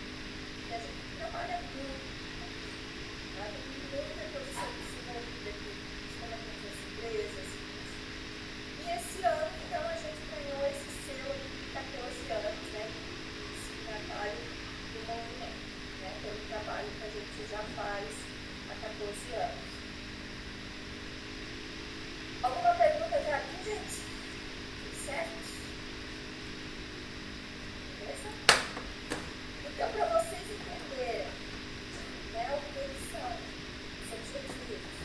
E a gente trabalha muito aqui. Tá? Tem muita produção desenvolvida aqui, principalmente nas empresas. E esse ano, então, a gente ganhou esse selo de 14 anos, né, de signatário do movimento, né, pelo trabalho que a gente já faz há 14 anos. Alguma pergunta até aqui, gente? Tudo certo? Beleza? Então, para vocês entenderem, né, o que eles são, os objetivos,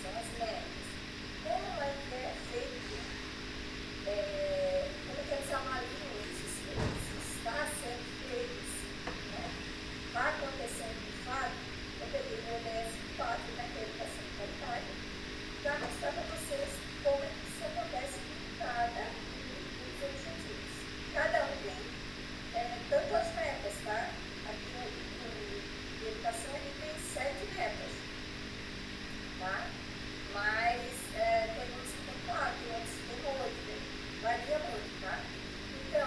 são as metas, como é que é feito, como é que eles avaliam se está sendo feito, né? Está acontecendo de fato, eu peguei o ODS 4, né, que é a educação qualitária, para mostrar para vocês como é que isso acontece em cada um dos objetivos. Cada um tem tanto as metas, tá? Aqui no educação ele tem 7 metas, tá? Mas tem uns que tem 4, outros que tem 8, varia muito, tá? Então,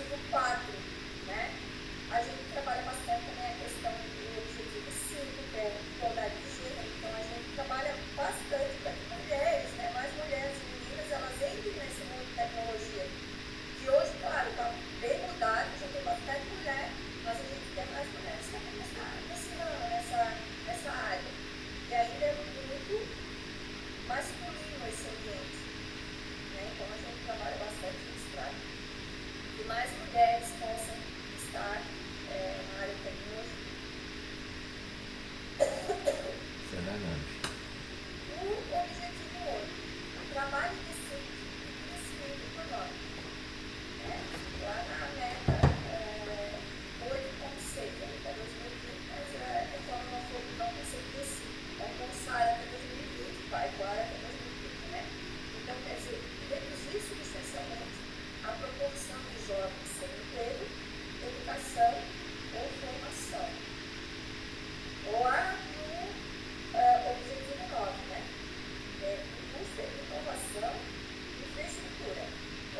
objetivo 4, né? A gente trabalha bastante também a questão do objetivo 5, que é igualdade de gênero. Então, a gente trabalha bastante para que mulheres, né, mais mulheres e meninas, elas entrem nesse mundo de tecnologia. Que hoje, claro, está bem mudado, já tem bastante mulher, mas a gente quer mais mulheres também nesse ramo, nessa área. E ainda é muito masculino esse ambiente, né? Então, a gente trabalha bastante nisso para que mais mulheres possam estar na área de tecnologia. Isso é verdade. O objetivo 8, o trabalho decente e crescimento econômico. Né? Lá na meta 8.6, até 2020, mas como não for não conseguisse alcançar até 2020, vai igual até 2030, né? Então, quer dizer, reduzir substancialmente a proporção de jovens sem emprego, educação ou formação. Lá no objetivo 9, né? Indústria, inovação e infraestrutura.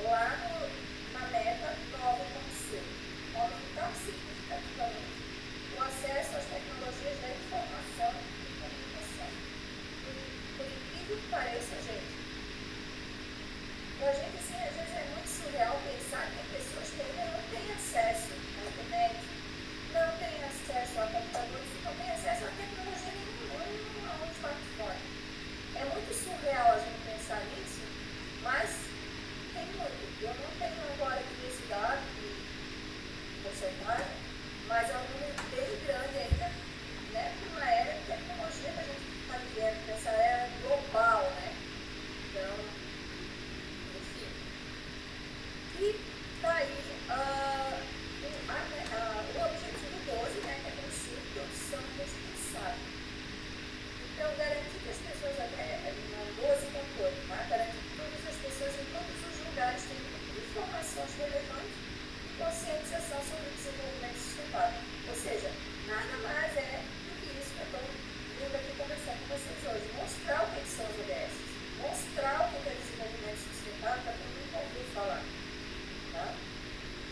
Lá na meta 9.c, aumentar significativamente o acesso às tecnologias da informação e comunicação. Por incrível que pareça, gente, a gente, assim, às vezes é muito surreal pensar que pessoas que ainda não têm acesso à internet, não têm acesso a computadores, não têm acesso a tecnologia nenhuma, a um smartphone. É muito surreal a gente pensar nisso, mas tem muito. Eu não tenho agora aqui esse dado de porcentagem, mas é um número bem grande ainda, né, para uma era de tecnologia que a gente está vivendo, essa era global, né? Então, enfim. E daí o objetivo 12, né, que é princípio de produção responsável. Então, garantir que as pessoas, até no 12.8, tá? Garantir que todas as pessoas em todos os lugares tenham informações relevantes e conscientização sobre o desenvolvimento sustentável. Ou seja, nada mais é do que isso que eu estou vindo aqui conversar com vocês hoje. Mostrar o que são os ODS. Mostrar o que é desenvolvimento sustentável para todo mundo ouvir falar. Tá?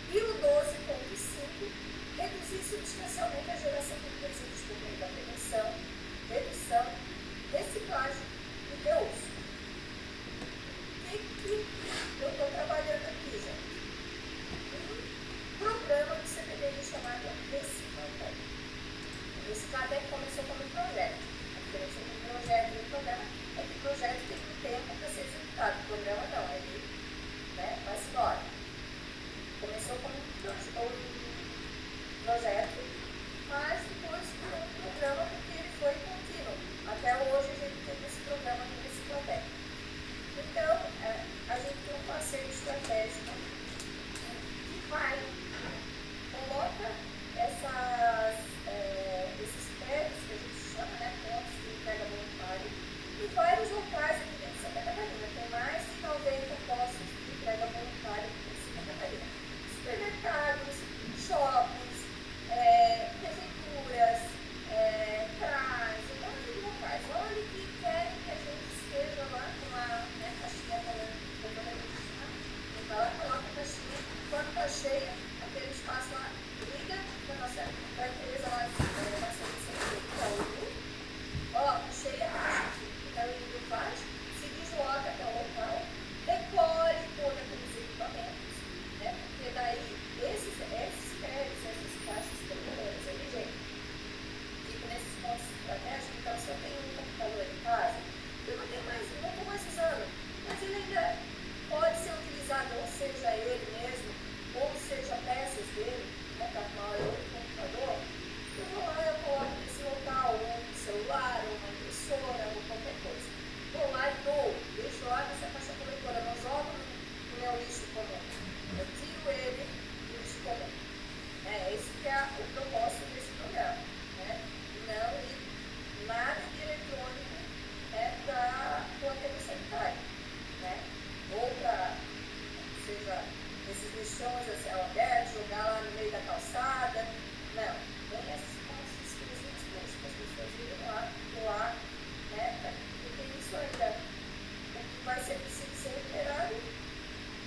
E o 12.5, reduzir substancialmente a geração de resíduos por meio da prevenção, redução, reciclagem e reuso. O que eu estou trabalhando aqui, gente? Um programa do CPDI chamado Reciclatec. O Reciclatec começou como um projeto. A diferença entre um projeto e um programa é que o projeto tem um tempo para ser executado. O programa não, ele, né, vai-se embora. Começou como um projeto, mas depois virou um programa porque ele foi contínuo. Até hoje a gente tem esse programa do Reciclatec. Então, a gente tem um parceiro estratégico que vai, coloca esses PEVs, que a gente chama, né, pontos de entrega voluntária, em vários locais aqui dentro de Santa Catarina. Tem mais de 90 postos de entrega voluntária aqui dentro de Santa Catarina. Supermercados, shoppings, prefeituras, CRAS, um monte de locais. Olha que querem que a gente esteja lá com a, né, caixinha vai lá, coloca a caixinha, quando está cheia, aquele espaço lá, liga para a empresa lá, nossa licença, ó, cheia a caixa, então ele faz, se desloca até o local, recolhe todos aqueles equipamentos, né? Porque daí esses PERs, essas caixas temporárias ali, gente, ficam nesses pontos estratégicos. Então, se eu tenho um computador em casa, eu não tenho mais, não estou mais usando, mas ele ainda pode ser utilizado, ou seja ele mesmo, ou seja peças dele, né, para arrumar outro computador. Eu vou lá e eu coloco nesse local, ou um celular, ou uma impressora, ou qualquer coisa. Vou lá e dou, deixo lá nessa caixa coletora, não jogo no meu lixo comum. Eu tiro ele do lixo comum. Esse que é o propósito desse programa. Né? Não ir nada de eletrônico para o aterro sanitário. Né? Ou para, seja, esses lixões a céu aberto, jogar lá no meio da calçada. Não. Tem esses pontos exclusivos para as pessoas irem lá, doar, né? Porque isso ainda, o que vai ser possível ser recuperado,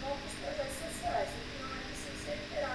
vão para os projetos sociais. O que não é possível ser recuperado,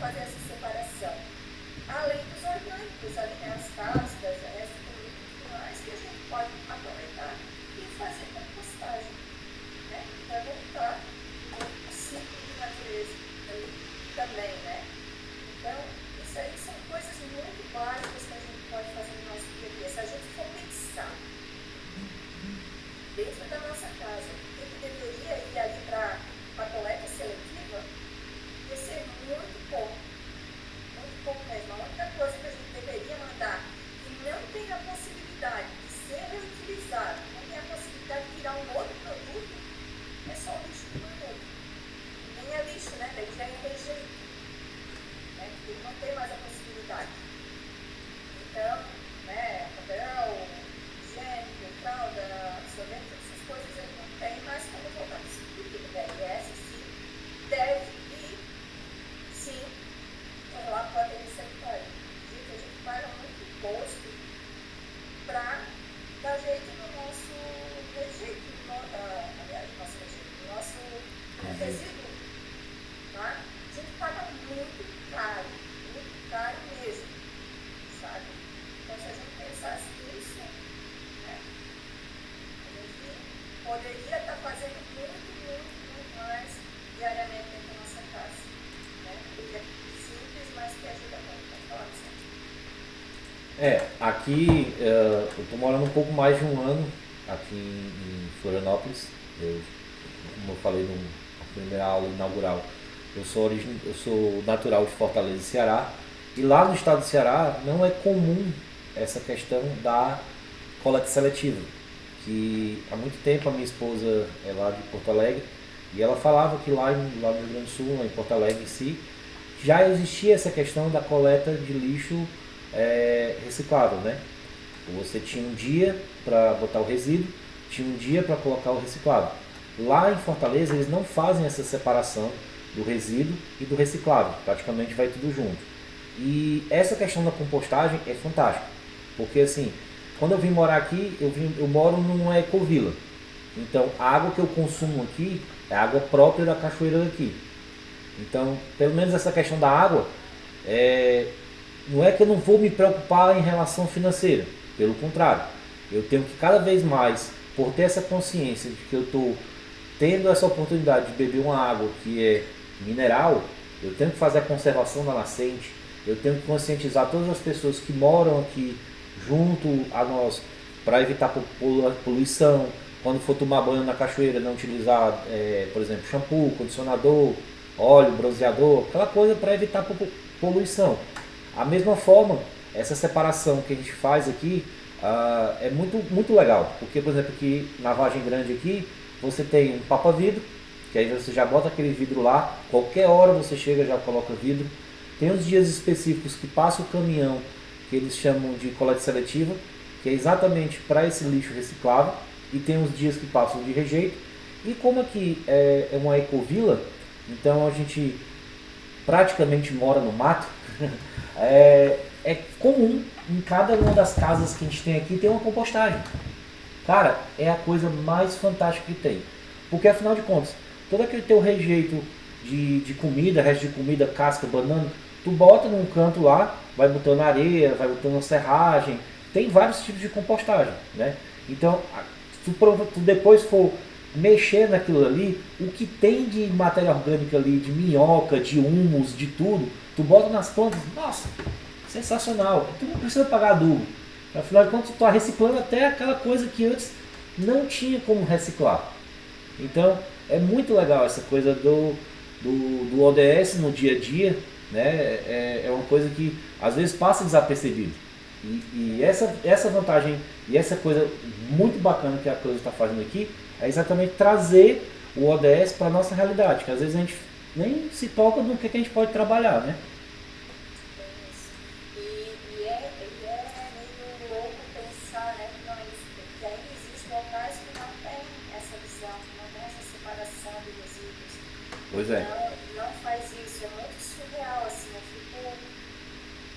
fazer essa separação. Além dos orgânicos, ali, né, as cascas, essa comida e tudo mais, que a gente pode aproveitar e fazer compostagem, né? Para voltar o ciclo de natureza ali também, né? Então, isso aí são coisas muito básicas que a gente pode fazer no nosso dia a dia. Se a gente for pensar dentro da nossa casa, o que deveria ir ali para a coleta seletiva, ia ser muito pouco mesmo. A única coisa que a gente deveria mandar que não tem a possibilidade de ser reutilizado, não tem a possibilidade de virar um outro produto, é só o lixo do produto. Nem é lixo, né? Daí já é rejeito, né? Ele não tem mais a possibilidade. Então, né, papel, higiênico, fralda, sorvete, essas coisas ele não tem mais como voltar para o ciclo de vida. E essa sim deve ir, sim, lá para o ateliê sanitário. Gente, a gente paga muito imposto para dar jeito no nosso rejeito, aliás, nosso rejeito, no nosso resíduo. Tá? A gente paga muito caro mesmo, sabe? Então, se a gente pensasse nisso, né, a gente poderia estar fazendo muito mais diariamente dentro da nossa casa, né? Porque é simples, mas que ajuda muito. Pode falar, Aqui eu tô morando um pouco mais de um ano aqui em Florianópolis. Como eu falei na primeira aula inaugural, eu sou natural de Fortaleza, Ceará. E lá no estado do Ceará não é comum essa questão da coleta seletiva, que há muito tempo a minha esposa é lá de Porto Alegre e ela falava que lá no Rio Grande do Sul, lá em Porto Alegre em si, já existia essa questão da coleta de lixo reciclável, né? Você tinha um dia para botar o resíduo, tinha um dia para colocar o reciclado. Lá em Fortaleza eles não fazem essa separação do resíduo e do reciclável, praticamente vai tudo junto. E essa questão da compostagem é fantástica, porque assim, quando eu vim morar aqui, eu moro numa ecovila. Então a água que eu consumo aqui é água própria da cachoeira daqui. Então, pelo menos essa questão da água, não é que eu não vou me preocupar em relação financeira, pelo contrário, eu tenho que cada vez mais, por ter essa consciência de que eu estou tendo essa oportunidade de beber uma água que é mineral, eu tenho que fazer a conservação da nascente, eu tenho que conscientizar todas as pessoas que moram aqui junto a nós para evitar poluição. Quando for tomar banho na cachoeira, não utilizar, por exemplo, shampoo, condicionador, óleo, bronzeador, aquela coisa para evitar poluição. A mesma forma, essa separação que a gente faz aqui é muito legal, porque, por exemplo, aqui na Vargem Grande aqui, você tem um papa-vidro, que aí você já bota aquele vidro lá, qualquer hora você chega e já coloca vidro. Tem uns dias específicos que passa o caminhão, que eles chamam de coleta seletiva, que é exatamente para esse lixo reciclável, e tem uns dias que passam de rejeito. E como aqui é uma ecovila, então a gente praticamente mora no mato, é comum em cada uma das casas que a gente tem aqui ter uma compostagem. Cara, é a coisa mais fantástica que tem. Porque afinal de contas, todo aquele teu rejeito de comida, resto de comida, casca, banana, tu bota num canto lá, vai botando areia, vai botando serragem, tem vários tipos de compostagem, né? Então, se tu depois for mexer naquilo ali, o que tem de matéria orgânica ali, de minhoca, de humus, de tudo, tu bota nas plantas, nossa, sensacional. Tu não precisa pagar adubo. Afinal de contas, tu está reciclando até aquela coisa que antes não tinha como reciclar. Então, é muito legal essa coisa do ODS no dia a dia, né? É uma coisa que às vezes passa desapercebido. E essa vantagem e essa coisa muito bacana que a Cleusa está fazendo aqui é exatamente trazer o ODS para a nossa realidade, que às vezes a gente nem se toca no que a gente pode trabalhar, né? E é meio louco pensar, né, que ainda existem locais que não têm essa visão, que não tem essa separação de resíduos. Pois é. Não faz isso, é muito surreal, assim, eu fico,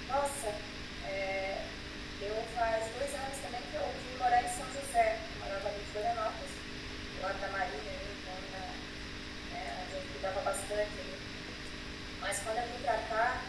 nossa, eu faz 2 anos também que eu vim morar em São José, eu morava ali em Florianópolis, lá da Marinha, onde eu cuidava bastante ali. Mas quando eu vim pra cá,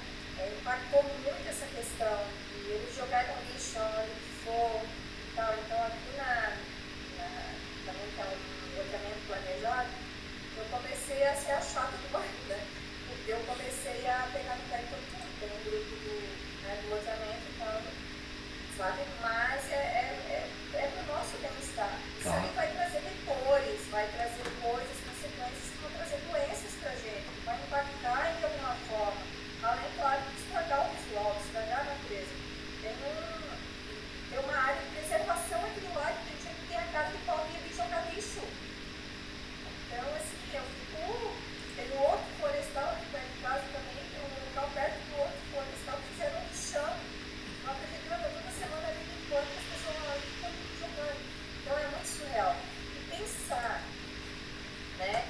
né?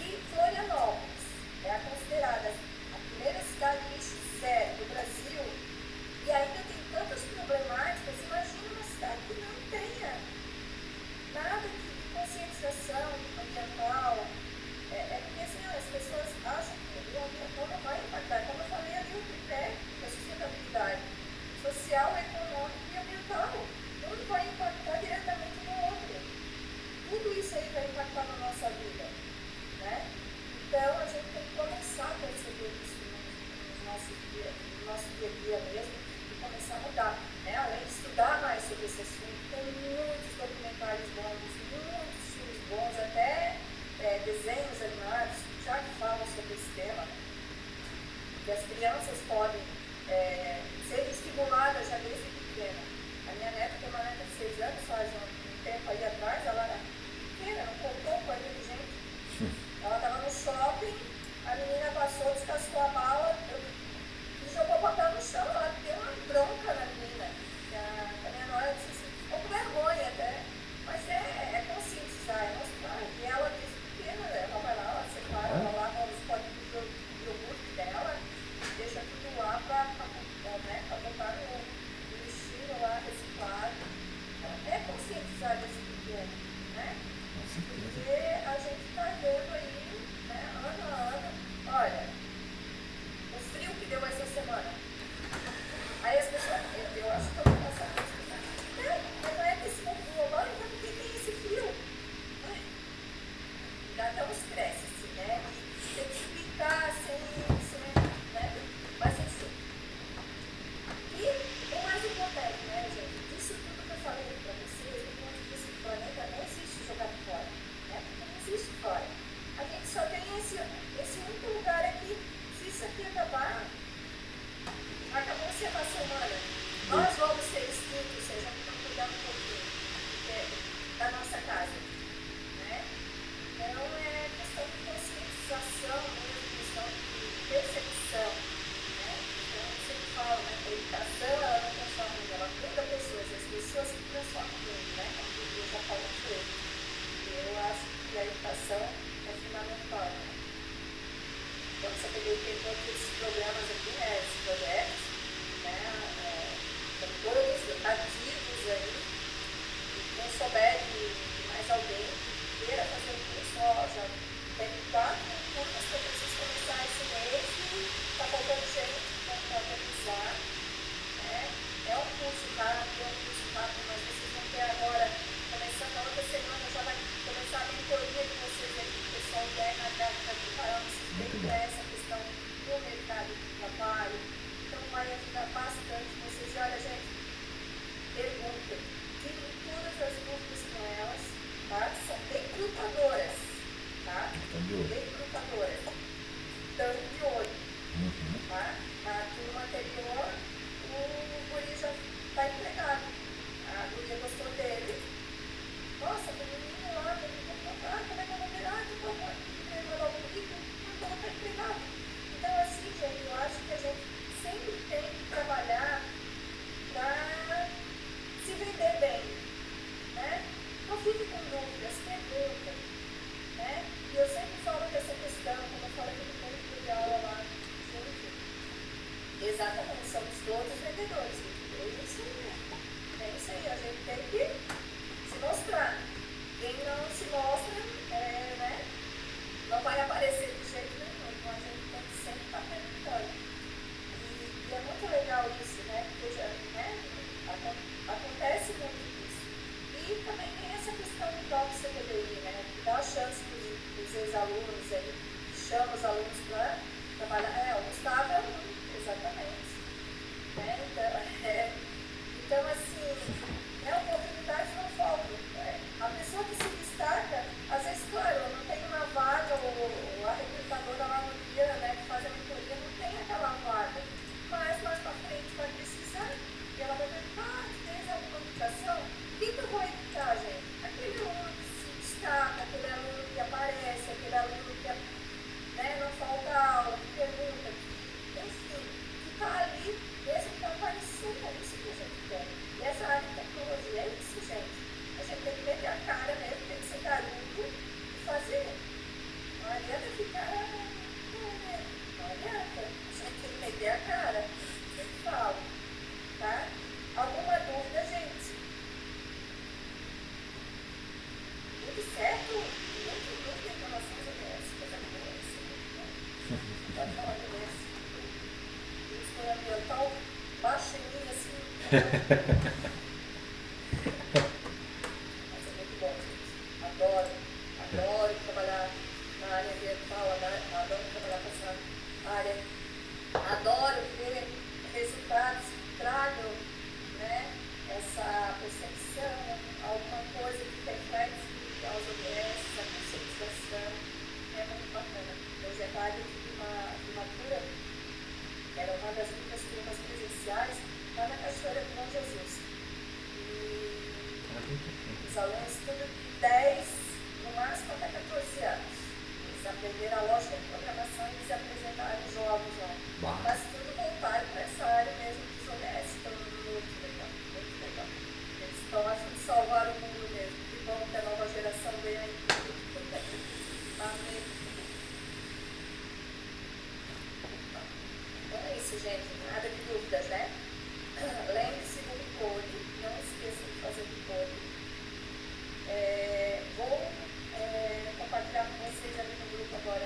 E Florianópolis é considerada a primeira cidade lixo zero do Brasil e ainda tem tantas problemáticas. Imagina uma cidade que não tenha nada de conscientização ambiental. Porque assim, as pessoas acham que o ambiental não vai impactar. Como eu falei ali, o tripé da sustentabilidade social, econômica e ambiental. Um vai impactar diretamente no outro. Tudo isso aí vai impactar na nossa vida, né? Então a gente tem que começar a perceber isso no nosso dia a dia mesmo e começar a mudar, né? Além de estudar mais sobre esse assunto, tem muitos documentários bons, muitos filmes bons, até desenhos animados já que falam sobre esse tema, que as crianças podem ser estimuladas já desde pequena. A minha neta tem uma neta de 6 anos, faz um tempo aí atrás, ela era pequena, não contou com a inteligente. Ela estava no shopping, a menina passou, descascou a mala e jogou o papel no chão. Ela deu uma bronca na menina. A minha nora disse assim, ficou com vergonha até. Mas é conscientizar, é mostrar. E ela disse pequena, ela vai lá, ela separa, ela lava os potinhos de iogurte dela, deixa tudo lá para botar no lixinho lá, reciclado. É conscientizar desse pequeno, né? Porque a gente está vendo aí, né, ano a ano, olha, o frio que deu essa semana. Aí as pessoas, eu acho que eu vou passar por isso. Mas não é aquecimento global, então por que tem esse frio? Ai, dá até um estresse, assim, né? E tem que explicar sem isso, né? Mas enfim. E o mais importante, né, gente? Disso tudo que eu falei para vocês, do ponto de vista do planeta, não existe jogar fora, né? Porque não existe fora. A gente só tem esse único lugar aqui. Se isso aqui acabar, acabou-se a raça humana. Nós vamos ser extintos se a gente não cuidar um pouquinho da nossa casa, né? Então é questão de conscientização, questão de percepção, né? Então eu sempre falo, né? A educação ela não transforma o mundo, ela muda pessoas, e as pessoas que transformam o mundo, né? Como eu já falei com ele. Eu acho que a educação é fundamental, né? Então, você tem todos esses programas aqui, né, esses projetos, né, estão todos ativos aí, e quem souber de mais alguém que queira fazer um curso, já tem 4 turmas que eu preciso começar esse mês e está faltando gente para organizar, né, é um curso rápido, mas vocês vão ter agora, começando a outra semana, já vai começar a mentoria de vocês aí, que o pessoal da RH está preparando bem para essa questão do mercado de trabalho. Então vai ajudar bastante vocês. E olha, gente, perguntem, tirem todas as dúvidas com elas, tá? São recrutadoras, tá? Recrutadoras. Estão de olho, tá? Na turma anterior, o guri já está empregado. A guria gostou dele. Nossa, tem um menino lá, tem que contratar, como é que eu vou virar? Eu vou mandar o currículo, eu vou estar empregado. Então, assim, gente, eu acho que a gente sempre tem que trabalhar para se vender bem, né? Não fique com dúvidas, pergunta, né? E eu sempre falo dessa questão, como eu falei no primeiro de aula lá, gente, exatamente, somos todos vendedores, é isso aí mesmo. É isso aí, a gente tem que se mostrar. Quem não se mostra, né, não vai aparecer de jeito nenhum. Então a gente tem que sempre estar perguntando. E é muito legal isso, né? Porque já, né, acontece muito isso. E também tem essa questão do próprio CPDI, né? Que dá a chance para os ex-alunos aí, chama os alunos para trabalhar. O Gustavo é aluno, exatamente. Né? Então, assim, oportunidades não faltam. A pessoa que se destaca, às vezes, claro, não tem uma vaga, ou a recrutadora lá no dia, né, que faz a mentoria, não tem aquela vaga. Mas mais para frente vai precisar, e ela vai perguntar, tem alguma indicação? Quem que eu vou editar, gente? Aquele aluno que se destaca, aquele aluno que aparece, aquele aluno que, né, não falta aula, que pergunta, enfim, que está ali, mesmo que não aparecendo, é isso que a gente quer. E essa área de tecnologia Mas é muito bom, gente. Adoro, adoro trabalhar na área ambiental, adoro trabalhar com essa área. Adoro ver resultados que tragam, né, essa percepção, alguma coisa que reflete aos ODS, a conscientização. É muito bacana. Por exemplo, a área de Climatura era uma das muitas turmas presenciais lá na Cachoeira do Bom Jesus. E os alunos, tudo de 10, no máximo até 14 anos. Eles aprenderam a lógica de programação e eles apresentaram jogos lá. Mas tudo voltado para essa área mesmo dos ODS. Então, muito legal, muito legal. Eles estão a fim de salvar o mundo mesmo. Que bom que a nova geração vem aí. Amém. Então é isso, gente. Nada de dúvidas, né? Lembre-se do Recode, não esqueça de fazer o Recode. Vou compartilhar com vocês ali no grupo agora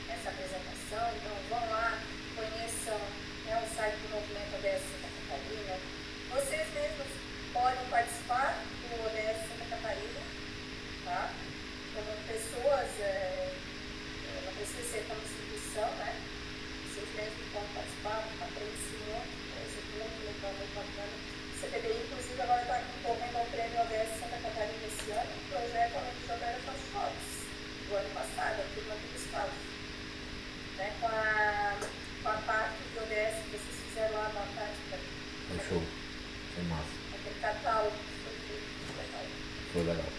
essa apresentação. Então vão lá, conheçam, né, o site do Movimento ODS Santa Catarina. Vocês mesmos podem participar do ODS Santa Catarina, tá? Como pessoas, não precisa ser como instituição, né? Vocês mesmos podem participar, aprende-se muito, coisa muito legal, muito bacana. O CPBI, inclusive, agora está concorrendo ao prêmio ODS Santa Catarina esse ano, um projeto onde jogaram faz jogos do ano passado, a turma do Gustavo. Né, com a parte do ODS que vocês fizeram lá na prática. Foi show. Foi massa. Aquele catálogo foi muito legal. Foi legal.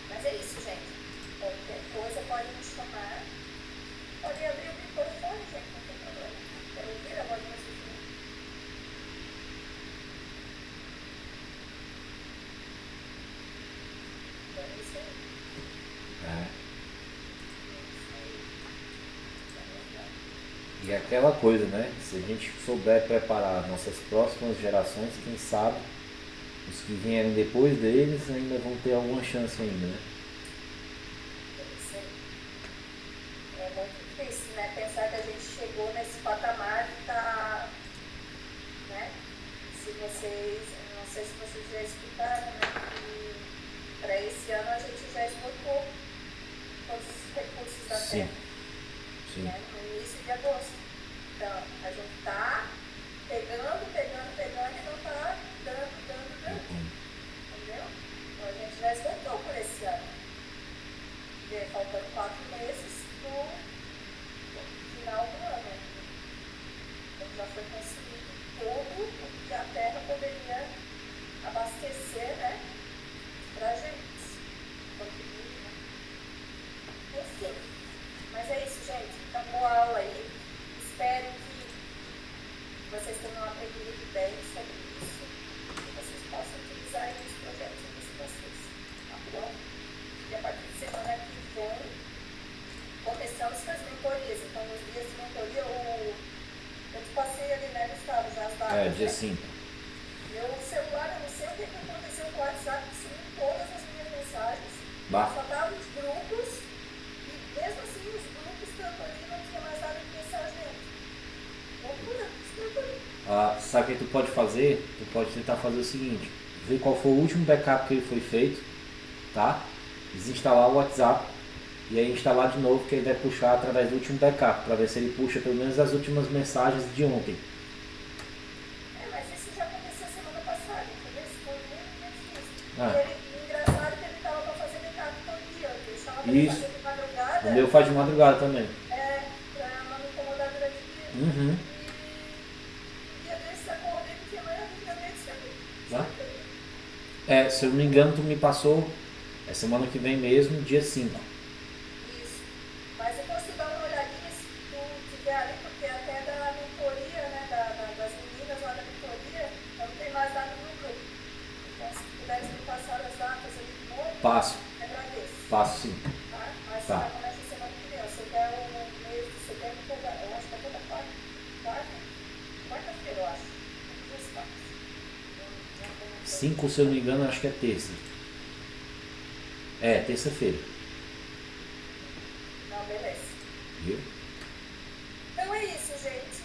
Mas é isso, gente. Qualquer coisa pode me chamar. Pode abrir o microfone, gente, não tem problema. Quero ouvir a voz de vocês. Então é isso aí. E é aquela coisa, né? Se a gente souber preparar nossas próximas gerações, quem sabe os que vierem depois deles ainda vão ter alguma chance ainda, né? É muito difícil, né? Pensar que a gente chegou nesse patamar e tá, né? Se vocês, não sei se vocês já escutaram, né? Que para esse ano a gente já esgotou todos os recursos da Sim. Terra. Sim. Né? No início de agosto. Então, a gente está pegando e não está dando. Entendeu? Então, a gente já esgotou por esse ano. Faltando 4 meses no final do ano. Então, já foi consumido todo o que a Terra poderia abastecer, né? Para a gente. Contribuir, né? Enfim. Mas é isso, gente. Então, boa aula aí. Espero que vocês tenham aprendido bem sobre isso e vocês possam utilizar aí nos projetos de vocês. Tá bom? E a partir de semana que vem, começamos com as mentorias. Então, nos dias de mentoria, eu te passei ali, né, Gustavo, já as datas. Dia 5. Meu celular, eu não sei o que aconteceu com o WhatsApp, que sumiu todas as minhas mensagens. Só estavam os grupos. Mesmo assim, os grupos tanto ali não tinha mais nada de mensagem. Loucura, escreva. Sabe o que tu pode fazer? Tu pode tentar fazer o seguinte: ver qual foi o último backup que ele foi feito, tá? Desinstalar o WhatsApp e aí instalar de novo, que ele vai puxar através do último backup, para ver se ele puxa pelo menos as últimas mensagens de ontem. Mas isso já aconteceu semana passada, entendeu? Isso foi muito difícil. Engraçado que ele estava para fazer backup todo dia. Ele estava para fazer de madrugada. O meu faz de madrugada também. Para não me incomodar durante o dia. Uhum. E dia desses acordei que tinha mais vida desse. Se eu não me engano, tu me passou semana que vem mesmo, dia 5. Isso. Mas depois tu dá uma olhadinha, se tu tiver ali, porque até da mentoria, né, das meninas lá da mentoria, eu não tenho mais nada no grupo. Então, se tu puderes me passar as datas ali de novo, Passo. agradeço. Passo sim. Tá? Mas já começa a semana que vem. Você quer o mês de setembro, eu acho que é toda quarta-feira, eu acho. 5, se eu não me engano, acho que é terça. Terça-feira. Não, beleza. Viu? Então é isso, gente.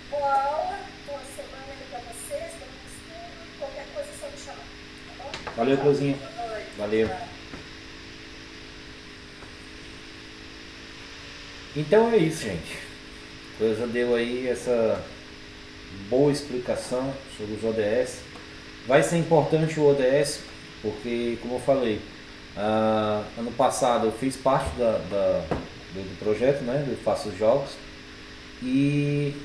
Boa aula. Valeu, Cleuzinho. Boa noite. Valeu. Tchau. Então é isso, gente. Cleusa deu aí essa boa explicação sobre os ODS. Vai ser importante o ODS, porque, como eu falei, ano passado eu fiz parte do projeto, né, do Faço Jogos, e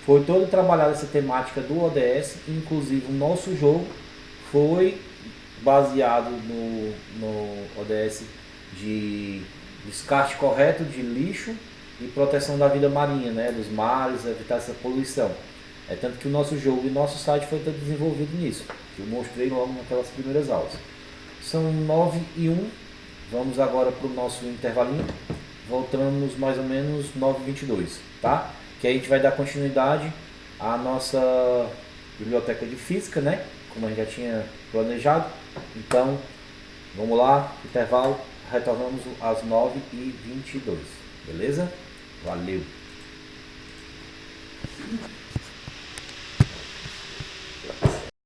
foi todo trabalhado essa temática do ODS, inclusive o nosso jogo foi baseado no ODS de descarte correto de lixo e proteção da vida marinha, né, dos mares, evitar essa poluição. É tanto que o nosso jogo e nosso site foi todo desenvolvido nisso, que eu mostrei logo naquelas primeiras aulas. São 9h01, vamos agora para o nosso intervalinho, voltamos mais ou menos 9h22, tá? Que aí a gente vai dar continuidade à nossa biblioteca de física, né? Como a gente já tinha planejado. Então, vamos lá, intervalo, retornamos às 9h22, beleza? Valeu!